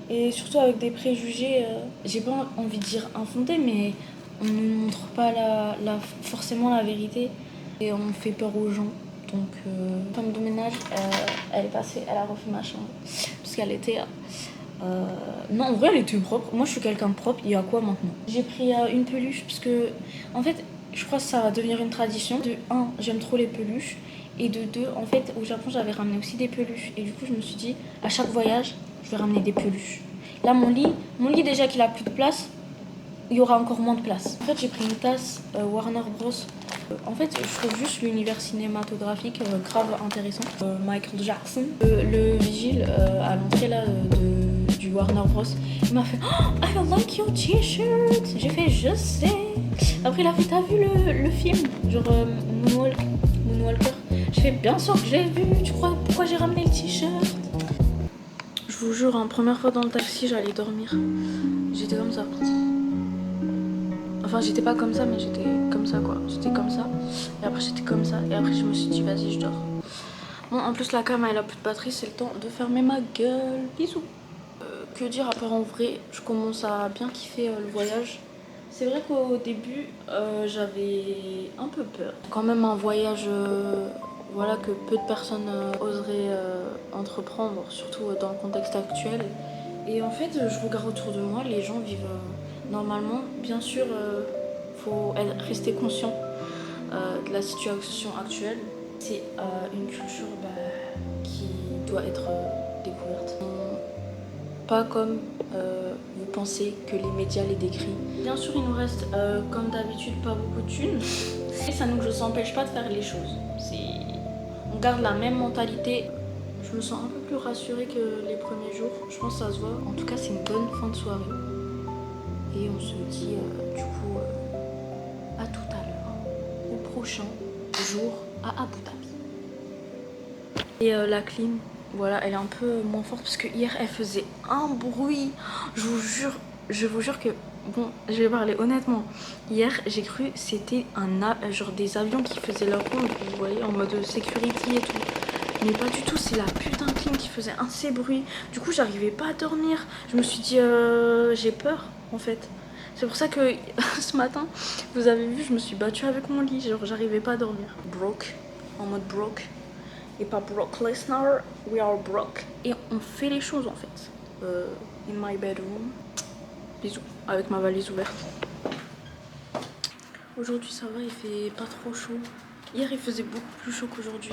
Et surtout avec des préjugés, j'ai pas envie de dire infondés, mais on ne montre pas forcément la vérité et on fait peur aux gens. Donc, femme de ménage, elle est passée, elle a refait ma chambre. Parce qu'elle était. Non, en vrai, elle était propre. Moi, je suis quelqu'un de propre. Il y a quoi maintenant? J'ai pris une peluche, parce que, en fait, je crois que ça va devenir une tradition. De 1, j'aime trop les peluches. Et de 2, en fait, au Japon, j'avais ramené aussi des peluches. Et du coup, je me suis dit, à chaque voyage, je vais ramener des peluches. Là, mon lit déjà qu'il a plus de place, il y aura encore moins de place. En fait, j'ai pris une tasse Warner Bros. En fait, je trouve juste l'univers cinématographique grave intéressant. Michael Jackson, le vigile à l'entrée là du Warner Bros. Il m'a fait oh, I like your t-shirt. J'ai fait je sais. Après il a fait t'as vu le film genre Moonwalker. J'ai fait bien sûr que je l'ai vu. Tu crois pourquoi j'ai ramené le t-shirt? Je vous jure, première fois dans le taxi, j'allais dormir. J'étais comme ça. Enfin, j'étais pas comme ça, mais j'étais comme ça, quoi. J'étais comme ça, et après j'étais comme ça, et après je me suis dit, vas-y, je dors. Bon, en plus, la cam, elle a plus de batterie, c'est le temps de fermer ma gueule. Bisous. Que dire, à part en vrai, je commence à bien kiffer le voyage. C'est vrai qu'au début, j'avais un peu peur. Quand même un voyage voilà, que peu de personnes oseraient entreprendre, surtout dans le contexte actuel. Et en fait, je regarde autour de moi, les gens vivent normalement. Bien sûr, faut rester conscient de la situation actuelle. C'est une culture qui doit être découverte. Pas comme vous pensez que les médias les décrivent. Bien sûr, il nous reste, comme d'habitude, pas beaucoup de thunes. Et ça ne nous empêche pas de faire les choses. On garde la même mentalité. Je me sens un peu plus rassurée que les premiers jours. Je pense que ça se voit. En tout cas, c'est une bonne fin de soirée. Et on se dit, du coup, à tout à l'heure, au prochain jour à Abu Dhabi. Et la clim, voilà, elle est un peu moins forte parce que hier, elle faisait un bruit. Je vous jure que... Bon, je vais parler honnêtement. Hier, j'ai cru que c'était genre des avions qui faisaient leur ronde, vous voyez, en mode security et tout. Mais pas du tout, c'est la putain de clim qui faisait assez bruit. Du coup, j'arrivais pas à dormir. Je me suis dit, j'ai peur, en fait. C'est pour ça que ce matin, vous avez vu, je me suis battue avec mon lit. Genre, j'arrivais pas à dormir. Broke, en mode broke. Et pas Brock Lesnar, we are broke. Et on fait les choses, en fait. In my bedroom. Bisous, avec ma valise ouverte. Aujourd'hui ça va, il fait pas trop chaud. Hier il faisait beaucoup plus chaud qu'aujourd'hui.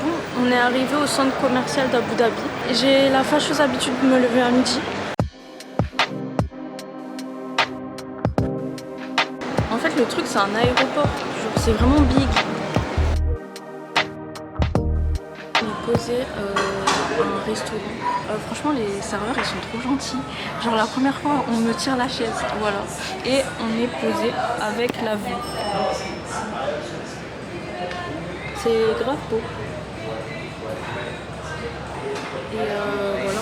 Bon, on est arrivé au centre commercial d'Abu Dhabi. J'ai la fâcheuse habitude de me lever à midi. En fait le truc c'est un aéroport, genre c'est vraiment big. Posé un restaurant. Franchement les serveurs ils sont trop gentils. Genre la première fois on me tire la chaise, voilà. Et on est posé avec la vue. C'est grave beau. Et voilà,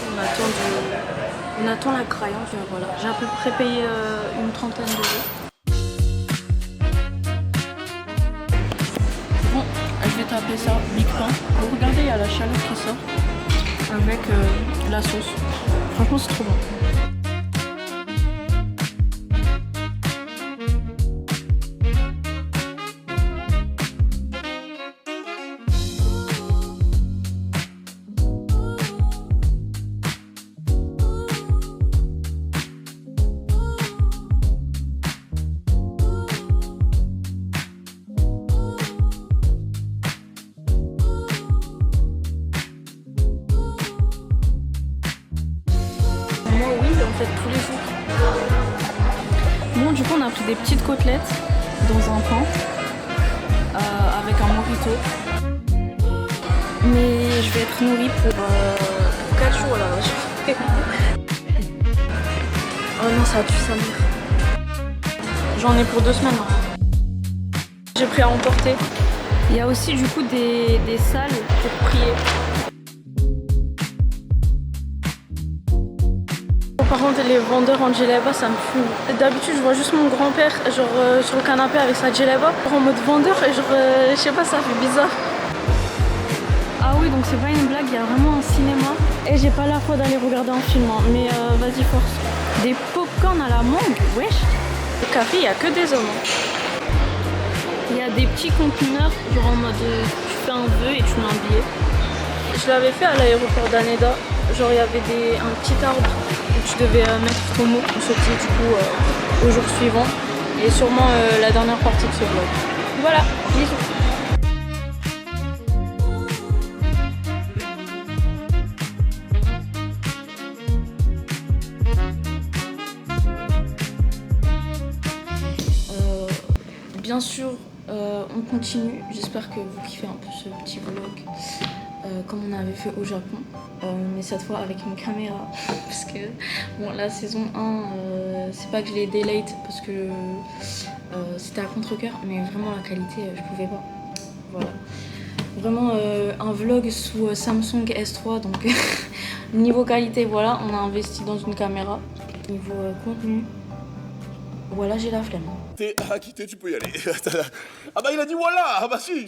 on attend la crayon, voilà. J'ai à peu près payé une trentaine d'euros. Bon, je vais taper ça, Big Pain. Regardez, il y a la chaleur qui sort avec la sauce. Franchement, c'est trop bon. En fait tous les jours. Bon du coup on a pris des petites côtelettes dans un pain avec un mojito. Mais je vais être nourrie pour 4 jours là. Oh non ça tue sa mère. J'en ai pour 2 semaines. J'ai pris à emporter. Il y a aussi du coup des salles pour prier. Par contre les vendeurs en djellaba ça me fume. D'habitude je vois juste mon grand-père genre sur le canapé avec sa djellaba en mode vendeur et genre je sais pas, ça fait bizarre. Ah oui donc c'est pas une blague, il y a vraiment un cinéma et j'ai pas la foi d'aller regarder un film hein. Mais vas-y force. Des pop-corn à la mangue, wesh. Le café il y a que des hommes. Il y a des petits conteneurs genre en mode tu fais un vœu et tu mets un billet. Je l'avais fait à l'aéroport d'Haneda, genre il y avait un petit arbre où tu devais mettre ton mot, on se dit du coup au jour suivant et sûrement la dernière partie de ce vlog. Voilà, bisous. Bien sûr, on continue, j'espère que vous kiffez un peu ce petit vlog. Comme on avait fait au Japon, mais cette fois avec une caméra parce que bon la saison 1 c'est pas que je l'ai delayed parce que c'était à contre-cœur mais vraiment la qualité je pouvais pas, voilà, vraiment un vlog sous Samsung S3 donc niveau qualité voilà on a investi dans une caméra. Niveau contenu voilà j'ai la flemme. T'es acquitté, tu peux y aller. Ah bah il a dit voilà. Ah bah si,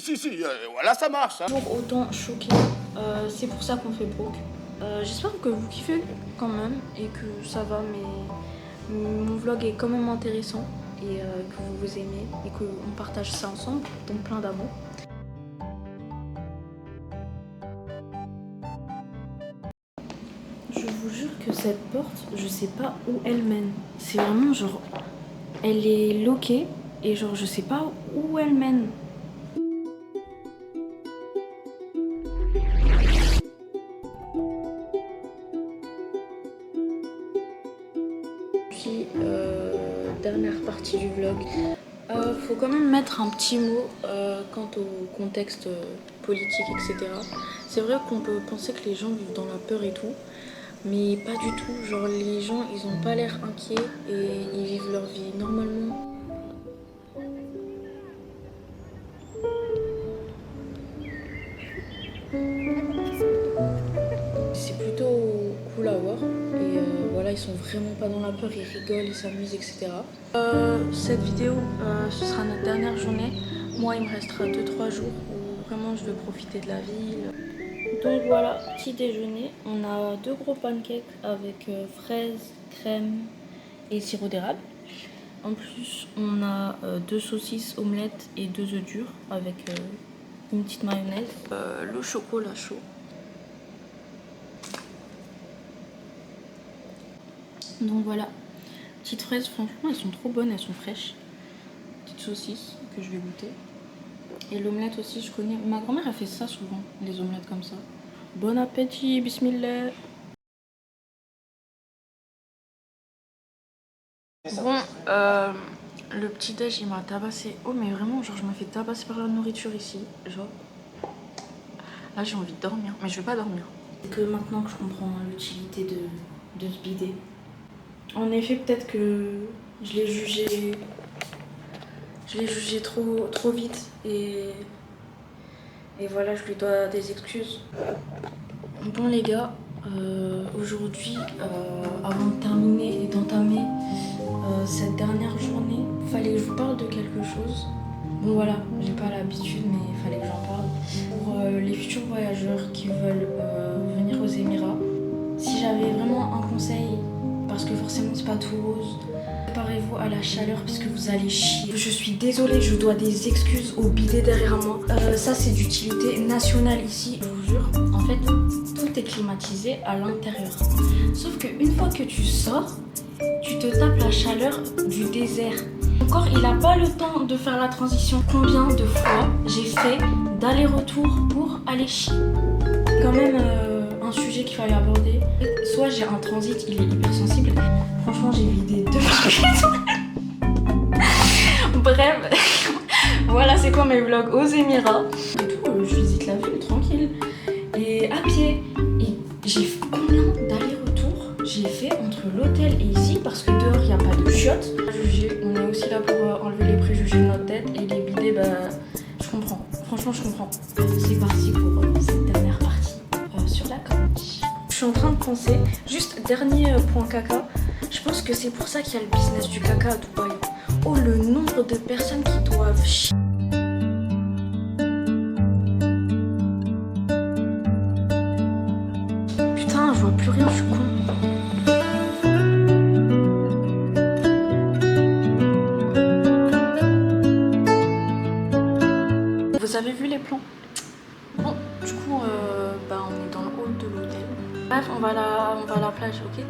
voilà ça marche hein. Toujours autant choqué, c'est pour ça qu'on fait Broke. J'espère que vous kiffez quand même et que ça va, mais mon vlog est quand même intéressant et que vous aimez et qu'on partage ça ensemble, donc plein d'amour. vous jure que cette porte, je sais pas où elle mène. C'est vraiment genre, elle est loquée et genre je sais pas où elle mène. Puis dernière partie du vlog. Faut quand même mettre un petit mot quant au contexte politique, etc. C'est vrai qu'on peut penser que les gens vivent dans la peur et tout, mais pas du tout. Genre les gens, ils ont pas l'air inquiets et ils vivent leur vie normalement. C'est plutôt cool à voir et voilà, ils sont vraiment pas dans la peur, ils rigolent, ils s'amusent, etc. Cette vidéo, ce sera notre dernière journée. Moi, il me restera 2-3 jours où vraiment je vais profiter de la ville. Donc voilà, petit déjeuner. On a 2 gros pancakes avec fraises, crème et sirop d'érable. En plus, on a 2 saucisses, omelettes et 2 œufs durs avec une petite mayonnaise. Le chocolat chaud. Donc voilà, petites fraises, franchement elles sont trop bonnes, elles sont fraîches. Petite saucisse que je vais goûter. Et l'omelette aussi, je connais. Ma grand-mère a fait ça souvent, les omelettes comme ça. Bon appétit, bismillah. Bon, le petit déj il m'a tabassé. Oh mais vraiment, genre je me fais tabasser par la nourriture ici. Genre, là j'ai envie de dormir, mais je vais pas dormir. C'est que maintenant que je comprends l'utilité de se bider. En effet, peut-être que je l'ai jugé trop vite et voilà, je lui dois des excuses. Bon les gars, aujourd'hui, avant de terminer et d'entamer cette dernière journée, fallait que je vous parle de quelque chose. Bon voilà, j'ai pas l'habitude mais il fallait que j'en parle. Pour les futurs voyageurs qui veulent venir aux Émirats, si j'avais vraiment un conseil, parce que forcément c'est pas tout rose, préparez-vous à la chaleur parce que vous allez chier. Je suis désolée, je dois des excuses au bidet derrière moi. Ça c'est d'utilité nationale ici, je vous jure. En fait, tout est climatisé à l'intérieur. Sauf qu'une fois que tu sors, tu te tapes la chaleur du désert. Mon corps, il a pas le temps de faire la transition. Combien de fois j'ai fait d'aller-retour pour aller chier? Quand même un sujet qu'il fallait aborder. Soit j'ai un transit, il est hypersensible. Franchement, j'ai vidé 2 minutes. Bref, voilà c'est quoi mes vlogs aux Émirats. Et tout, je visite la ville tranquille. Et à pied. Et j'ai fait combien d'allers-retours j'ai fait entre l'hôtel et ici parce que dehors il n'y a pas de chiottes. On est aussi là pour enlever les préjugés de notre tête et les bidets, bah je comprends. Franchement, je comprends. C'est parti pour cette dernière partie sur la corniche. Je suis en train de penser, juste dernier point caca, je pense que c'est pour ça qu'il y a le business du caca à Dubaï. Oh, le nombre de personnes qui doivent chier. Putain, je vois plus rien, je suis con. Vous avez vu les plans? Bon, du coup, bah, on est dans le hall de l'hôtel. Bref, on va à la plage, ok?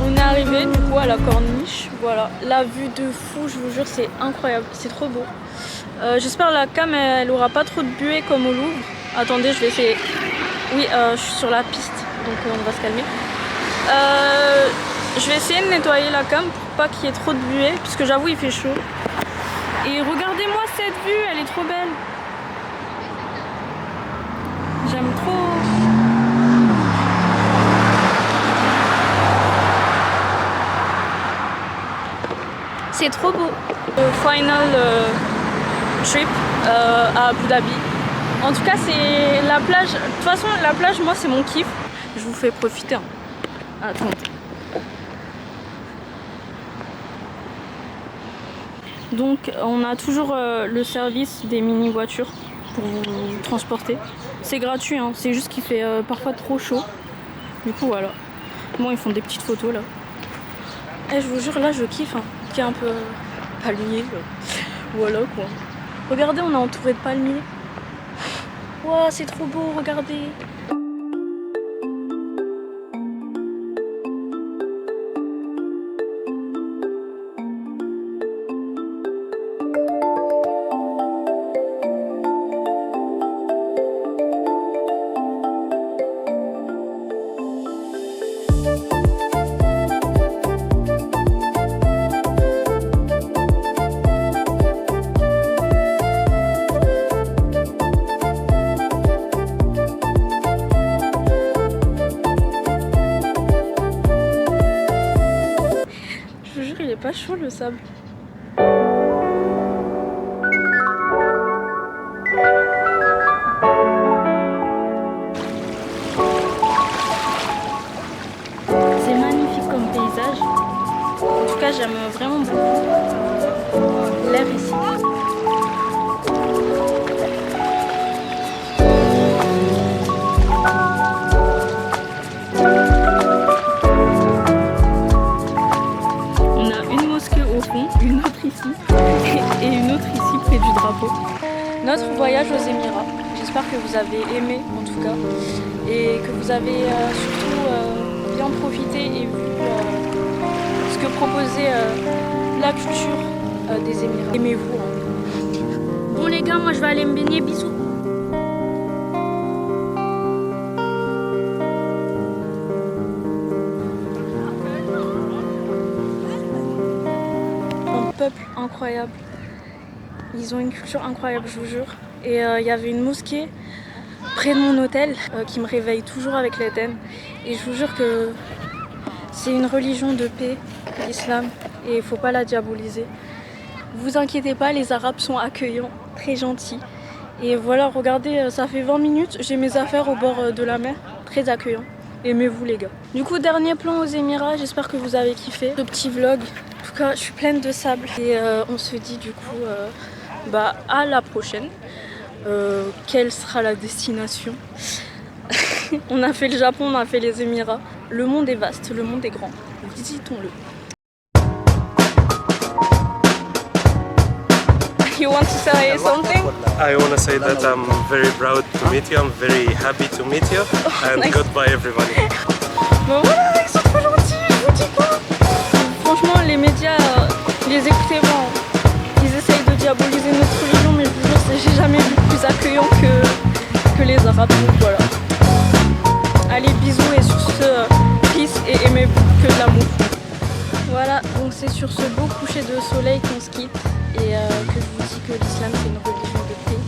On est arrivé du coup à la corniche. Voilà, la vue de fou, je vous jure, c'est incroyable, c'est trop beau. J'espère la cam elle aura pas trop de buée comme au Louvre. Attendez, je vais essayer. Oui, je suis sur la piste, donc on va se calmer. Je vais essayer de nettoyer la cam pour pas qu'il y ait trop de buée, puisque j'avoue il fait chaud. Et regardez-moi cette vue, elle est trop belle. J'aime trop. C'est trop beau. Le final trip à Abu Dhabi. En tout cas, c'est la plage. De toute façon, la plage, moi, c'est mon kiff. Je vous fais profiter. Hein. Attends. Donc, on a toujours le service des mini-voitures. pour vous transporter. C'est gratuit, hein, c'est juste qu'il fait parfois trop chaud. Du coup voilà. Bon, ils font des petites photos là. Je vous jure, là je kiffe, hein, qui est un peu palmier. Voilà quoi. Regardez, on est entouré de palmiers. Wow, c'est trop beau, regardez. Je vous jure, il est pas chaud le sable. C'est magnifique comme paysage. En tout cas, j'aime vraiment beaucoup l'air ici. On a une mosquée au fond, une autre ici et une autre ici près du drapeau. Notre voyage aux Émirats. J'espère que vous avez aimé en tout cas et que vous avez surtout bien profité et vu ce que proposait la culture des Émirats. Aimez-vous. Hein. Bon les gars, moi je vais aller me baigner, bisous. Un peuple incroyable. Ils ont une culture incroyable, je vous jure. Et il y avait une mosquée près de mon hôtel qui me réveille toujours avec l'Éden. Et je vous jure que c'est une religion de paix, l'islam, et il ne faut pas la diaboliser. Vous inquiétez pas, les Arabes sont accueillants, très gentils. Et voilà, regardez, ça fait 20 minutes, j'ai mes affaires au bord de la mer, très accueillant. Aimez-vous les gars. Du coup, dernier plan aux Émirats, j'espère que vous avez kiffé ce petit vlog. En tout cas, je suis pleine de sable. Et on se dit du coup à la prochaine. Quelle sera la destination? On a fait le Japon, on a fait les Émirats. Le monde est vaste, le monde est grand. Visitons-le. You want to say something? I want to say that I'm very proud to meet you, I'm very happy to meet you, and Nice. goodbye everybody. Bon voilà, ils sont trop gentils, je vous dis quoi. Franchement, les médias, les écoutez, bon, ils essayent de diaboliser notre religion, mais je vous jure, j'ai jamais vu plus accueillant que les Arabes. Donc voilà. Allez, bisous et sur ce, peace et aimez-vous que de l'amour. Voilà, donc c'est sur ce beau coucher de soleil qu'on se quitte et que je vous dis que l'islam c'est une religion de paix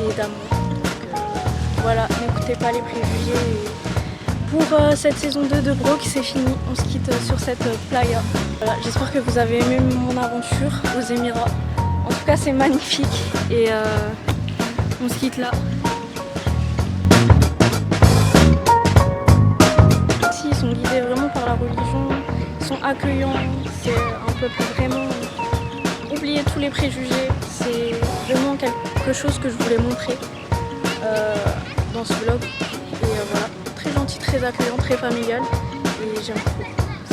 et d'amour. Donc voilà, n'écoutez pas les préjugés. Et pour cette saison 2 de Broke, c'est fini, on se quitte sur cette playa. Voilà, j'espère que vous avez aimé mon aventure aux Émirats. En tout cas, c'est magnifique et on se quitte là. Ici, ils sont guidés vraiment par la religion, ils sont accueillants, c'est un peuple vraiment... Oubliez tous les préjugés, c'est vraiment quelque chose que je voulais montrer dans ce vlog. Et voilà, très gentil, très accueillant, très familial et j'aime beaucoup.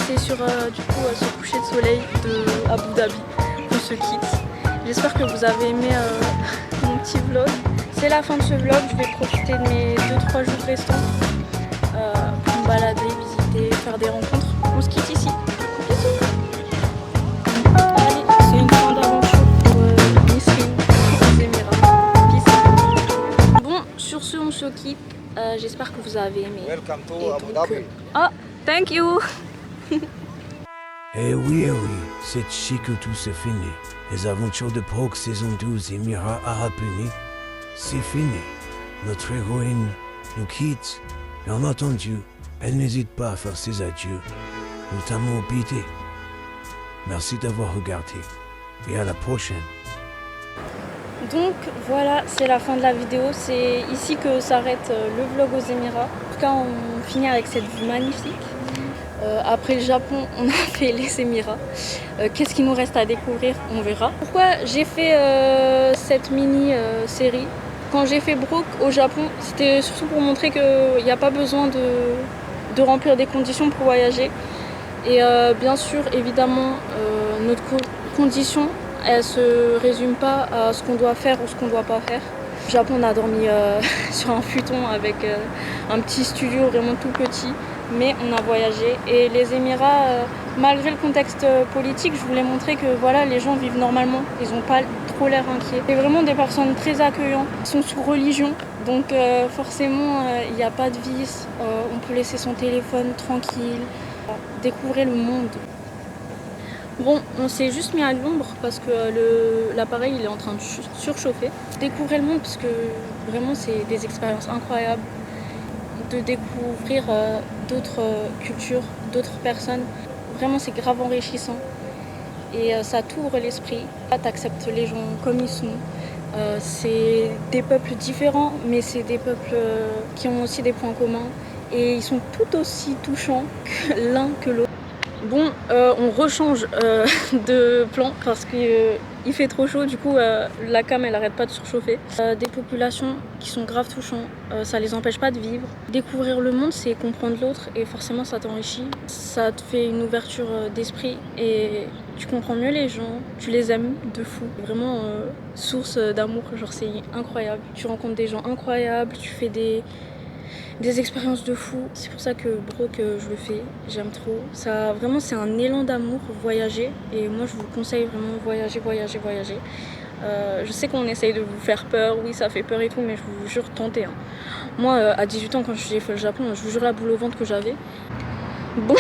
C'est sur du coup ce coucher de soleil de Abu Dhabi qu'on se quitte. J'espère que vous avez aimé mon petit vlog. C'est la fin de ce vlog, je vais profiter de mes 2-3 jours restants pour me balader, visiter, faire des rencontres. On se quitte ici. Bisous. Allez, c'est une fin d'aventure pour Nisrine aux Émirats. Peace. Bon, sur ce, on se quitte. J'espère que vous avez aimé. Welcome to Et Abu donc, Dhabi. Ah, thank you. Eh oui, c'est chic que tout c'est fini. Les aventures de Broke saison 12 Émirats Arabes Unis, c'est fini. Notre héroïne nous quitte. Bien entendu, elle n'hésite pas à faire ses adieux, notamment au BD. Merci d'avoir regardé et à la prochaine. Donc voilà, c'est la fin de la vidéo. C'est ici que s'arrête le vlog aux Émirats. En tout cas, on finit avec cette vue magnifique. Après le Japon, on a fait les Émirats. Qu'est-ce qu'il nous reste à découvrir? On verra. Pourquoi j'ai fait cette mini-série? Quand j'ai fait Brook au Japon, c'était surtout pour montrer qu'il n'y a pas besoin de remplir des conditions pour voyager. Et bien sûr, évidemment, notre condition, elle ne se résume pas à ce qu'on doit faire ou ce qu'on ne doit pas faire. Au Japon, on a dormi sur un futon avec un petit studio vraiment tout petit, mais on a voyagé. Et les Émirats, malgré le contexte politique, je voulais montrer que voilà, les gens vivent normalement, ils n'ont pas trop l'air inquiets. C'est vraiment des personnes très accueillantes, ils sont sous religion, donc forcément, il n'y a pas de vice, on peut laisser son téléphone tranquille, découvrir le monde. Bon, on s'est juste mis à l'ombre parce que l'appareil il est en train de surchauffer. Découvrir le monde parce que vraiment c'est des expériences incroyables. De découvrir d'autres cultures, d'autres personnes. Vraiment c'est grave enrichissant. Et ça t'ouvre l'esprit. Là t'acceptes les gens comme ils sont. C'est des peuples différents, mais c'est des peuples qui ont aussi des points communs. Et ils sont tout aussi touchants l'un que l'autre. Bon, on rechange de plan parce qu'il fait trop chaud, du coup la cam elle arrête pas de surchauffer. Des populations qui sont grave touchantes, ça les empêche pas de vivre. Découvrir le monde, c'est comprendre l'autre et forcément ça t'enrichit. Ça te fait une ouverture d'esprit et tu comprends mieux les gens, tu les aimes de fou. Vraiment source d'amour, genre c'est incroyable. Tu rencontres des gens incroyables, tu fais des expériences de fou. C'est pour ça que Brook, je le fais, j'aime trop. Ça, vraiment, c'est un élan d'amour, voyager. Et moi, je vous conseille vraiment voyager. Je sais qu'on essaye de vous faire peur, oui, ça fait peur et tout, mais je vous jure, tentez. Hein. Moi, à 18 ans, quand j'ai fait le Japon, je vous jure la boule au ventre que j'avais. Bon,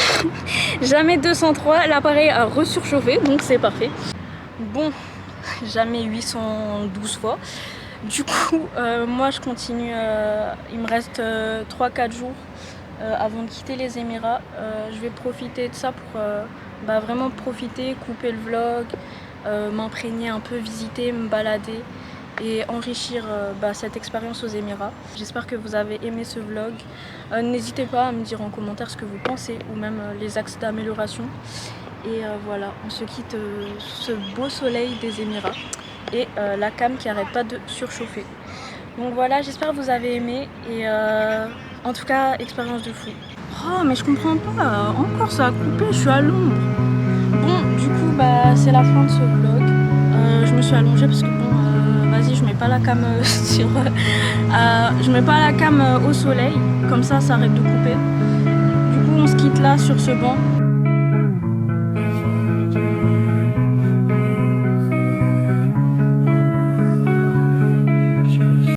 jamais 203, l'appareil a resurchauffé, donc c'est parfait. Bon, jamais 812 fois. Du coup, moi je continue, il me reste 3-4 jours avant de quitter les Émirats. Je vais profiter de ça pour vraiment profiter, couper le vlog, m'imprégner un peu, visiter, me balader et enrichir cette expérience aux Émirats. J'espère que vous avez aimé ce vlog. N'hésitez pas à me dire en commentaire ce que vous pensez ou même les axes d'amélioration. Et voilà, on se quitte sous ce beau soleil des Émirats. Et la cam qui arrête pas de surchauffer. Donc voilà, j'espère que vous avez aimé et en tout cas, expérience de fou. Oh mais je comprends pas, encore ça a coupé, je suis à l'ombre. Bon, du coup, c'est la fin de ce vlog. Je me suis allongée parce que bon, vas-y, je mets pas la cam je mets pas la cam au soleil, comme ça arrête de couper. Du coup, on se quitte là sur ce banc.